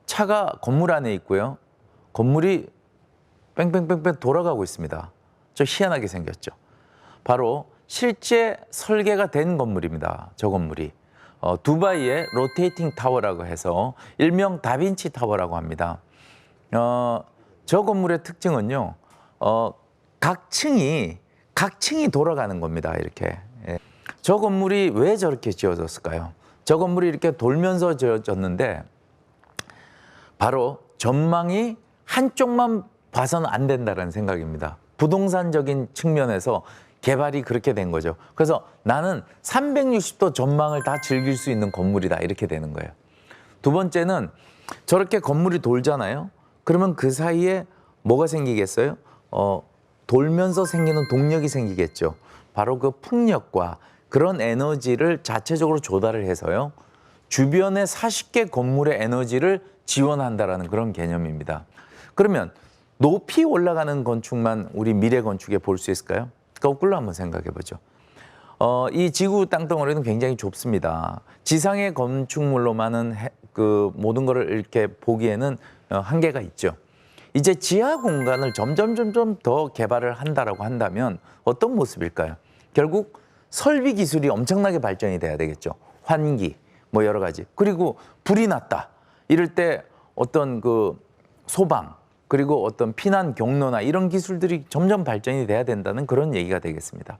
차가 건물 안에 있고요. 건물이 뺑뺑뺑뺑 돌아가고 있습니다. 저 희한하게 생겼죠. 바로 실제 설계가 된 건물입니다. 저 건물이. 두바이의 로테이팅 타워라고 해서 일명 다빈치 타워라고 합니다. 저 건물의 특징은요. 각 층이 돌아가는 겁니다. 이렇게. 예. 저 건물이 왜 저렇게 지어졌을까요? 저 건물이 이렇게 돌면서 지어졌는데 바로 전망이 한쪽만 봐서는 안 된다는 생각입니다. 부동산적인 측면에서 개발이 그렇게 된 거죠. 그래서 나는 360도 전망을 다 즐길 수 있는 건물이다 이렇게 되는 거예요. 두 번째는 저렇게 건물이 돌잖아요. 그러면 그 사이에 뭐가 생기겠어요? 돌면서 생기는 동력이 생기겠죠. 바로 그 풍력과 그런 에너지를 자체적으로 조달을 해서요. 주변의 40개 건물의 에너지를 지원한다라는 그런 개념입니다. 그러면 높이 올라가는 건축만 우리 미래 건축에 볼 수 있을까요? 거꾸로 한번 생각해 보죠. 이 지구 땅덩어리는 굉장히 좁습니다. 지상의 건축물로만은 그 모든 것을 이렇게 보기에는 한계가 있죠. 이제 지하 공간을 점점 더 개발을 한다라고 한다면 어떤 모습일까요? 결국 설비 기술이 엄청나게 발전이 돼야 되겠죠. 환기, 뭐 여러 가지. 그리고 불이 났다. 이럴 때 어떤 그 소방, 그리고 어떤 피난 경로나 이런 기술들이 점점 발전이 돼야 된다는 그런 얘기가 되겠습니다.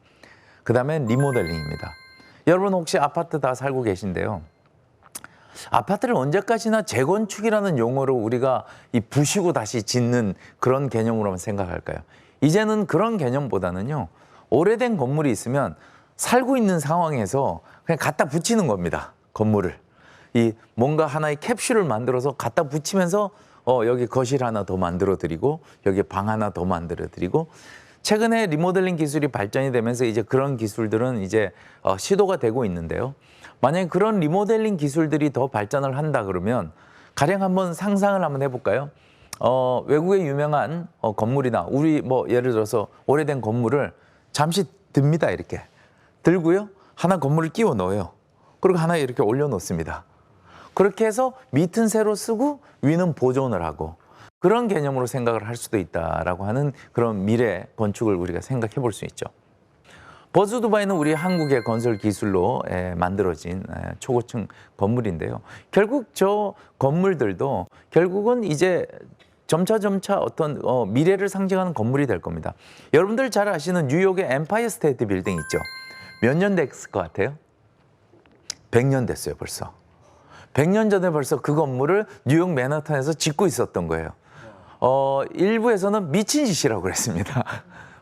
그 다음에 리모델링입니다. 여러분 혹시 아파트 다 살고 계신데요. 아파트를 언제까지나 재건축이라는 용어로 우리가 이 부시고 다시 짓는 그런 개념으로만 생각할까요? 이제는 그런 개념보다는요. 오래된 건물이 있으면 살고 있는 상황에서 그냥 갖다 붙이는 겁니다. 건물을. 이 뭔가 하나의 캡슐을 만들어서 갖다 붙이면서 여기 거실 하나 더 만들어 드리고 여기 방 하나 더 만들어 드리고 최근에 리모델링 기술이 발전이 되면서 이제 그런 기술들은 이제 시도가 되고 있는데요. 만약에 그런 리모델링 기술들이 더 발전을 한다 그러면 가령 한번 상상을 한번 해볼까요? 외국의 유명한 건물이나 우리 뭐 예를 들어서 오래된 건물을 잠시 듭니다. 이렇게 들고요. 하나 건물을 끼워 넣어요. 그리고 하나 이렇게 올려놓습니다. 그렇게 해서 밑은 새로 쓰고 위는 보존을 하고 그런 개념으로 생각을 할 수도 있다라고 하는 그런 미래 건축을 우리가 생각해 볼 수 있죠. 버즈 두바이는 우리 한국의 건설 기술로 만들어진 초고층 건물인데요. 결국 저 건물들도 결국은 이제 점차 어떤 미래를 상징하는 건물이 될 겁니다. 여러분들 잘 아시는 뉴욕의 엠파이어 스테이트 빌딩 있죠? 몇 년 됐을 것 같아요? 100년 됐어요, 벌써. 100년 전에 벌써 그 건물을 뉴욕 맨하탄에서 짓고 있었던 거예요. 일부에서는 미친 짓이라고 그랬습니다.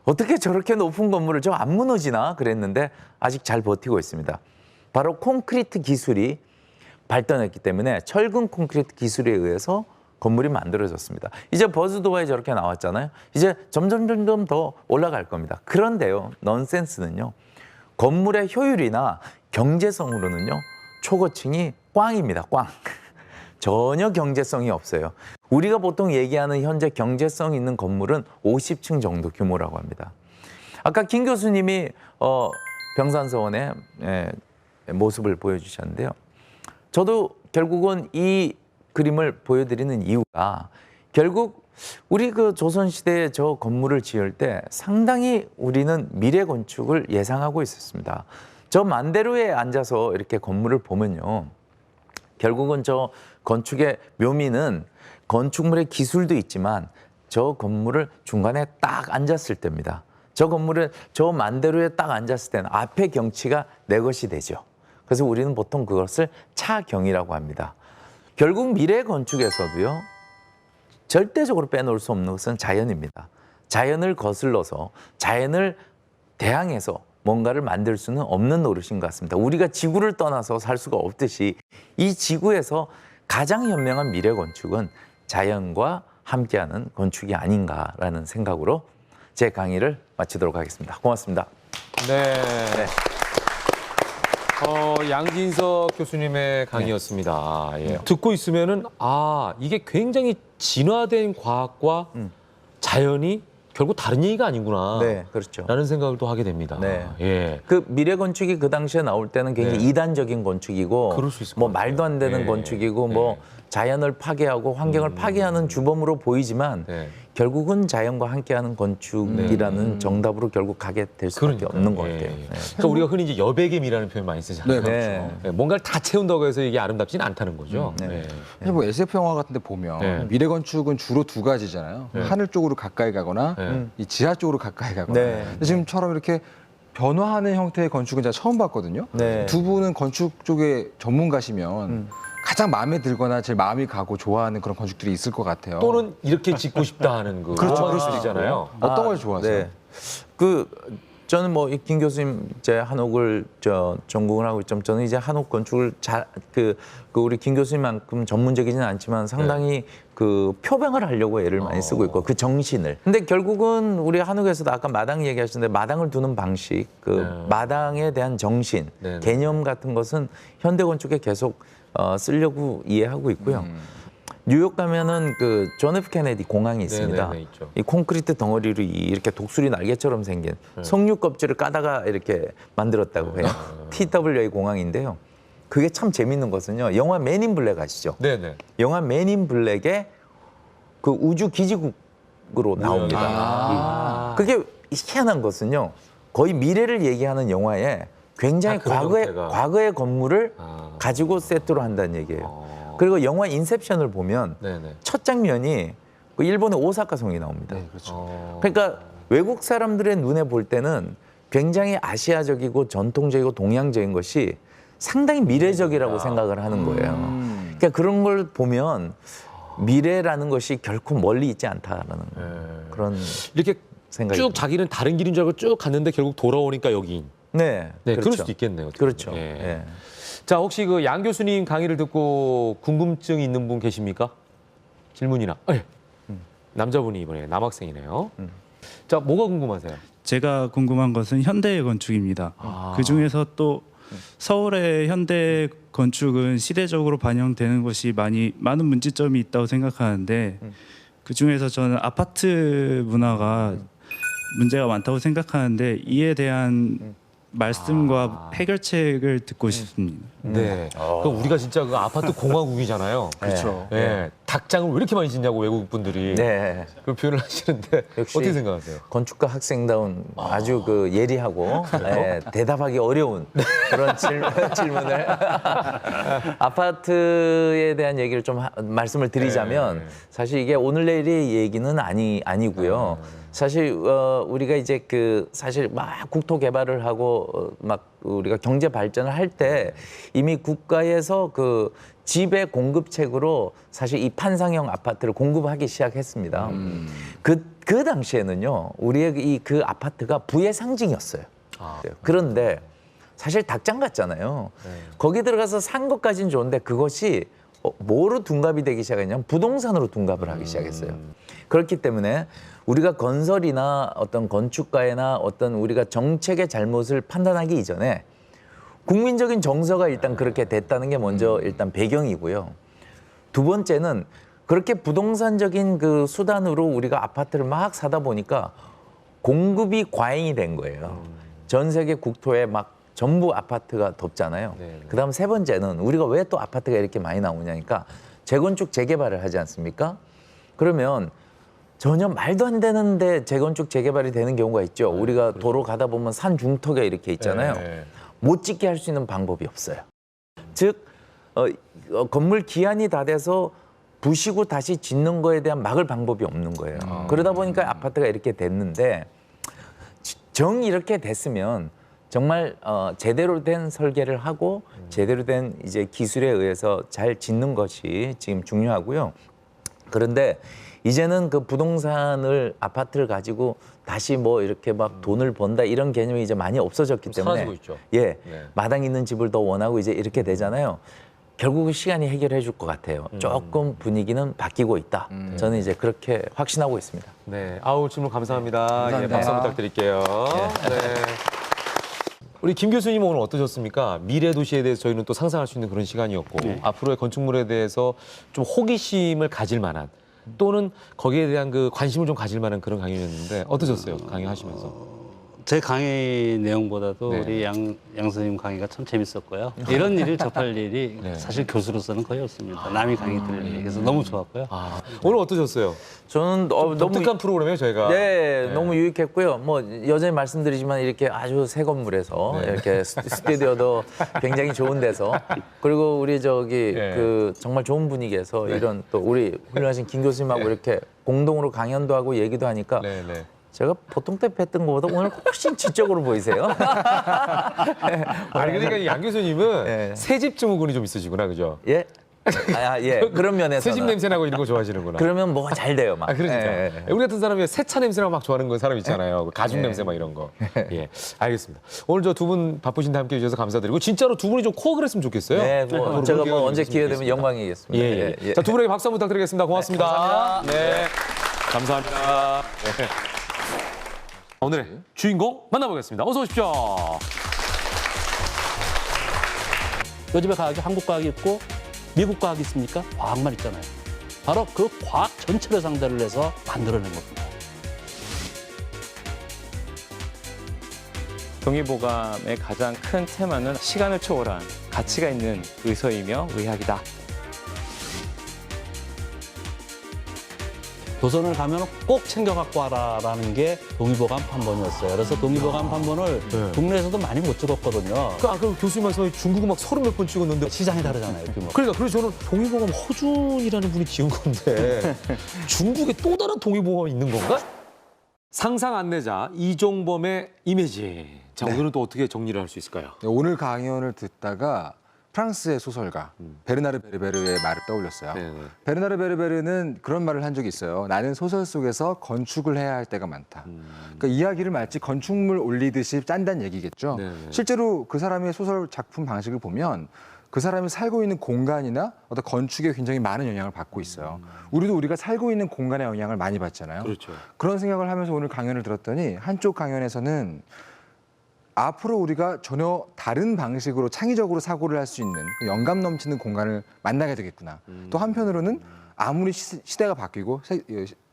어떻게 저렇게 높은 건물을 저 안 무너지나 그랬는데 아직 잘 버티고 있습니다. 바로 콘크리트 기술이 발전했기 때문에 철근 콘크리트 기술에 의해서 건물이 만들어졌습니다. 이제 버즈 두바이 저렇게 나왔잖아요. 이제 점점 더 올라갈 겁니다. 그런데요, 넌센스는요. 건물의 효율이나 경제성으로는요. 초고층이 꽝입니다. 꽝. 전혀 경제성이 없어요. 우리가 보통 얘기하는 현재 경제성 있는 건물은 50층 정도 규모라고 합니다. 아까 김 교수님이 병산서원의 모습을 보여주셨는데요. 저도 결국은 이 그림을 보여드리는 이유가 결국 우리 그 조선시대에 저 건물을 지을 때 상당히 우리는 미래 건축을 예상하고 있었습니다. 저 만대로에 앉아서 이렇게 건물을 보면요. 결국은 저 건축의 묘미는 건축물의 기술도 있지만 저 건물을 중간에 딱 앉았을 때입니다. 저 건물을 저 만대로에 딱 앉았을 때는 앞의 경치가 내 것이 되죠. 그래서 우리는 보통 그것을 차경이라고 합니다. 결국 미래 건축에서도요. 절대적으로 빼놓을 수 없는 것은 자연입니다. 자연을 거슬러서 자연을 대항해서 뭔가를 만들 수는 없는 노릇인 것 같습니다. 우리가 지구를 떠나서 살 수가 없듯이 이 지구에서 가장 현명한 미래 건축은 자연과 함께하는 건축이 아닌가라는 생각으로 제 강의를 마치도록 하겠습니다. 고맙습니다. 네. 양진석 교수님의 강의였습니다. 예. 듣고 있으면은 이게 굉장히 진화된 과학과 자연이 결국 다른 얘기가 아니구나. 네, 그렇죠. 라는 생각을 또 하게 됩니다. 네. 예. 그 미래 건축이 그 당시에 나올 때는 굉장히 네. 이단적인 건축이고, 그럴 수 있을 뭐 것 같아요. 말도 안 되는 네. 건축이고, 네. 뭐 자연을 파괴하고 환경을 파괴하는 주범으로 보이지만 네. 결국은 자연과 함께하는 건축이라는 정답으로 결국 가게 될 수밖에 없는 것 같아요. 네. 그러니까 우리가 흔히 이제 여백임이라는 표현 많이 쓰잖아요. 네, 그렇죠. 네. 네, 뭔가를 다 채운다고 해서 이게 아름답지는 않다는 거죠. 네. 네. 사실 뭐 SF 영화 같은 데 보면 네. 미래 건축은 주로 두 가지잖아요. 네. 하늘 쪽으로 가까이 가거나 네. 이 지하 쪽으로 가까이 가거나. 네. 근데 지금처럼 이렇게 변화하는 형태의 건축은 제가 처음 봤거든요. 네. 두 분은 건축 쪽에 전문가시면 가장 마음에 들거나 제일 마음이 가고 좋아하는 그런 건축들이 있을 것 같아요. 또는 이렇게 짓고 싶다 하는 그 그렇죠. 그럴 수도 있잖아요. 어떤 걸 좋아하세요? 네. 저는 뭐 김 교수님 이제 한옥을 전공을 하고 있지만 저는 이제 한옥 건축을 그 우리 김 교수님만큼 전문적이지는 않지만 상당히 그 표방을 하려고 애를 많이 쓰고 있고 그 정신을. 근데 결국은 우리 한옥에서도 아까 마당 얘기하셨는데 마당을 두는 방식, 그 마당에 대한 정신, 네. 개념 같은 것은 현대 건축에 계속 쓰려고 이해하고 있고요. 뉴욕 가면은 그 존 F 케네디 공항이 있습니다. 네, 있죠. 이 콘크리트 덩어리로 이렇게 독수리 날개처럼 생긴 석류 껍질을 까다가 이렇게 만들었다고 해요. TWA 공항인데요. 그게 참 재밌는 것은요. 영화 맨인 블랙 아시죠? 네네. 영화 맨인 블랙의 그 우주 기지국 외국으로 나옵니다. 그게 희한한 것은요. 거의 미래를 얘기하는 영화에 굉장히 다 그런 형태가. 과거의 건물을 가지고 세트로 한다는 얘기예요. 그리고 영화 인셉션을 보면 네네. 첫 장면이 그 일본의 오사카 성이 나옵니다. 그렇죠. 그러니까 외국 사람들의 눈에 볼 때는 굉장히 아시아적이고 전통적이고 동양적인 것이 상당히 미래적이라고 생각을 하는 거예요. 그러니까 그런 걸 보면 미래라는 것이 결코 멀리 있지 않다라는 그런 이렇게 생각이 쭉 듭니다. 자기는 다른 길인 줄 알고 쭉 갔는데 결국 돌아오니까 여기. 네, 네, 그렇죠. 그럴 수도 있겠네요. 어떻게 그렇죠. 보면. 예. 예. 자, 혹시 그 양 교수님 강의를 듣고 궁금증이 있는 분 계십니까? 질문이나. 예. 남자분이 이번에 남학생이네요. 자, 뭐가 궁금하세요? 제가 궁금한 것은 현대 건축입니다. 그 중에서 또 서울의 현대 건축은 시대적으로 반영되는 것이 많은 문제점이 있다고 생각하는데 그 중에서 저는 아파트 문화가 문제가 많다고 생각하는데 이에 대한 말씀과 해결책을 듣고 싶습니다. 네. 그럼 우리가 진짜 그 아파트 공화국이잖아요. 그렇죠. 예. 닭장을 왜 이렇게 많이 짓냐고 외국 분들이 네. 그 표현을 하시는데 역시 어떻게 생각하세요? 건축가 학생다운 아주 그 예리하고 대답하기 어려운 그런 질문을 아파트에 대한 얘기를 좀 말씀을 드리자면 사실 이게 오늘 내일의 얘기는 아니고요. 사실 우리가 이제 그 사실 막 국토 개발을 하고 막 우리가 경제 발전을 할 때 이미 국가에서 그 지배 공급책으로 사실 이 판상형 아파트를 공급하기 시작했습니다. 그 당시에는요, 우리의 이 그 아파트가 부의 상징이었어요. 그런데 사실 닭장 같잖아요. 거기 들어가서 산 것까지는 좋은데 그것이 뭐로 둔갑이 되기 시작했냐면 부동산으로 둔갑을 하기 시작했어요. 그렇기 때문에 우리가 건설이나 어떤 건축가에나 어떤 우리가 정책의 잘못을 판단하기 이전에 국민적인 정서가 일단 그렇게 됐다는 게 먼저 일단 배경이고요. 두 번째는 그렇게 부동산적인 그 수단으로 우리가 아파트를 막 사다 보니까 공급이 과잉이 된 거예요. 전 세계 국토에 막 전부 아파트가 덮잖아요. 그다음 세 번째는 우리가 왜 또 아파트가 이렇게 많이 나오냐니까 재건축 재개발을 하지 않습니까? 그러면 전혀 말도 안 되는데 재건축 재개발이 되는 경우가 있죠. 우리가 도로 가다 보면 산 중턱에 이렇게 있잖아요. 못 짓게 할 수 있는 방법이 없어요. 즉 건물 기한이 다 돼서 부시고 다시 짓는 거에 대한 막을 방법이 없는 거예요. 그러다 보니까 아파트가 이렇게 됐는데 정 이렇게 됐으면 정말 제대로 된 설계를 하고 제대로 된 이제 기술에 의해서 잘 짓는 것이 지금 중요하고요. 그런데 이제는 그 부동산을 아파트를 가지고 다시 뭐 이렇게 막 돈을 번다 이런 개념이 이제 많이 없어졌기 때문에 사라지고 있죠. 예, 마당 있는 집을 더 원하고 이제 이렇게 되잖아요. 결국은 시간이 해결해 줄 것 같아요. 조금 분위기는 바뀌고 있다. 저는 이제 그렇게 확신하고 있습니다. 네. 아우, 질문 감사합니다. 예, 박수 부탁드릴게요. 네. 우리 김 교수님은 오늘 어떠셨습니까? 미래 도시에 대해서 저희는 또 상상할 수 있는 그런 시간이었고 앞으로의 건축물에 대해서 좀 호기심을 가질 만한 또는 거기에 대한 그 관심을 좀 가질 만한 그런 강의였는데 어떠셨어요? 강의하시면서? 제 강의 내용보다도 네. 우리 양 선생님 강의가 참 재밌었고요. 이런 일을 접할 일이 네. 사실 교수로서는 거의 없습니다. 남이 강의 들을 일이. 그래서 너무 좋았고요. 아, 오늘 어떠셨어요? 저는 너무 독특한 프로그램이에요, 저희가. 네, 너무 유익했고요. 뭐 여전히 말씀드리지만 이렇게 아주 새 건물에서 이렇게 스튜디오도 굉장히 좋은 데서 그리고 우리 저기 그 정말 좋은 분위기에서 이런 또 우리 훌륭하신 김 교수님하고 이렇게 공동으로 강연도 하고 얘기도 하니까 제가 보통 때 뵀던 것보다 오늘 훨씬 지적으로 보이세요. 아니, 그러니까 양 교수님은 새집 증후군이 좀 있으시구나, 그죠? 예? 예. 그런 면에서 새집 냄새 나고 이런 거 좋아하시는구나. 그러면 뭐가 잘 돼요, 막. 아, 그러니까. 예. 우리 같은 사람이 세차 냄새나 막 좋아하는 건 사람 있잖아요. 가죽 냄새 막 이런 거. 예, 알겠습니다. 오늘 저 두 분 바쁘신데 함께 해주셔서 감사드리고 진짜로 두 분이 좀 코어 그랬으면 좋겠어요. 네, 뭐 앞으로 제가 그런 뭐 기회가 언제 좀 기회 있으면 되면 좋겠습니다. 영광이겠습니다. 예. 자, 두 분에게 박수 한번 부탁드리겠습니다. 고맙습니다. 감사합니다. 네, 감사합니다. 네. 오늘의 주인공 만나보겠습니다. 어서 오십시오. 요즘에 과학이 한국 과학이 있고 미국 과학이 있습니까? 과학만 있잖아요. 바로 그 과학 전체를 상대를 해서 만들어낸 겁니다. 동의보감의 가장 큰 테마는 시간을 초월한 가치가 있는 의서이며 의학이다. 조선을 가면 꼭 챙겨 갖고 와라라는 게 동의보감 판본이었어요. 그래서 동의보감 판본을 국내에서도 많이 못 찍었거든요. 아까 교수님 말씀 중국은 막 30몇 번 찍었는데 시장이 다르잖아요. 규모. 그러니까 그래서 저는 동의보감 허준이라는 분이 지은 건데 중국에 또 다른 동의보감이 있는 건가? 상상 안내자 이종범의 이미지. 자, 오늘은 또 어떻게 정리를 할 수 있을까요? 오늘 강연을 듣다가 프랑스의 소설가 베르나르 베르베르의 말을 떠올렸어요. 네네. 베르나르 베르베르는 그런 말을 한 적이 있어요. 나는 소설 속에서 건축을 해야 할 때가 많다. 그러니까 이야기를 마치 건축물 올리듯이 짠다는 얘기겠죠. 네네. 실제로 그 사람의 소설 작품 방식을 보면 그 사람이 살고 있는 공간이나 어떤 건축에 굉장히 많은 영향을 받고 있어요. 우리도 우리가 살고 있는 공간의 영향을 많이 받잖아요. 그렇죠. 그런 생각을 하면서 오늘 강연을 들었더니 한쪽 강연에서는 앞으로 우리가 전혀 다른 방식으로 창의적으로 사고를 할 수 있는 영감 넘치는 공간을 만나게 되겠구나. 또 한편으로는 아무리 시대가 바뀌고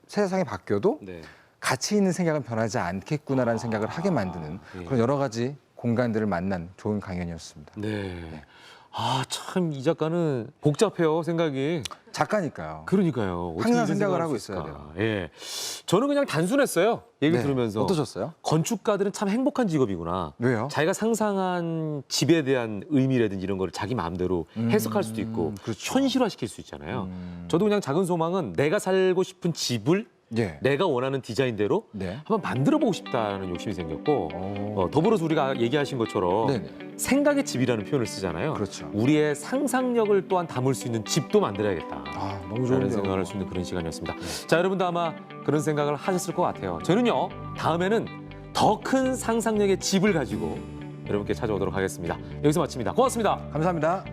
세상이 바뀌어도 네. 가치 있는 생각은 변하지 않겠구나라는 생각을 하게 만드는 그런 여러 가지 공간들을 만난 좋은 강연이었습니다. 네. 아, 참 이 작가는 복잡해요, 생각이. 작가니까요. 그러니까요. 어떻게 항상 이런 생각을 할 하고 수 있어야 있을까. 예. 저는 그냥 단순했어요. 얘기 네. 들으면서. 어떠셨어요? 건축가들은 참 행복한 직업이구나. 왜요? 자기가 상상한 집에 대한 의미라든지 이런 거를 자기 마음대로 해석할 수도 있고 그렇죠. 현실화시킬 수 있잖아요. 저도 그냥 작은 소망은 내가 살고 싶은 집을 예. 내가 원하는 디자인대로 네. 한번 만들어보고 싶다는 욕심이 생겼고 더불어서 우리가 얘기하신 것처럼 네네. 생각의 집이라는 표현을 쓰잖아요. 그렇죠. 우리의 상상력을 또한 담을 수 있는 집도 만들어야겠다. 아, 너무 라는 좋은데요. 생각을 할 수 있는 그런 시간이었습니다. 자, 여러분도 아마 그런 생각을 하셨을 것 같아요. 저는요, 다음에는 더 큰 상상력의 집을 가지고 여러분께 찾아오도록 하겠습니다. 여기서 마칩니다. 고맙습니다. 감사합니다.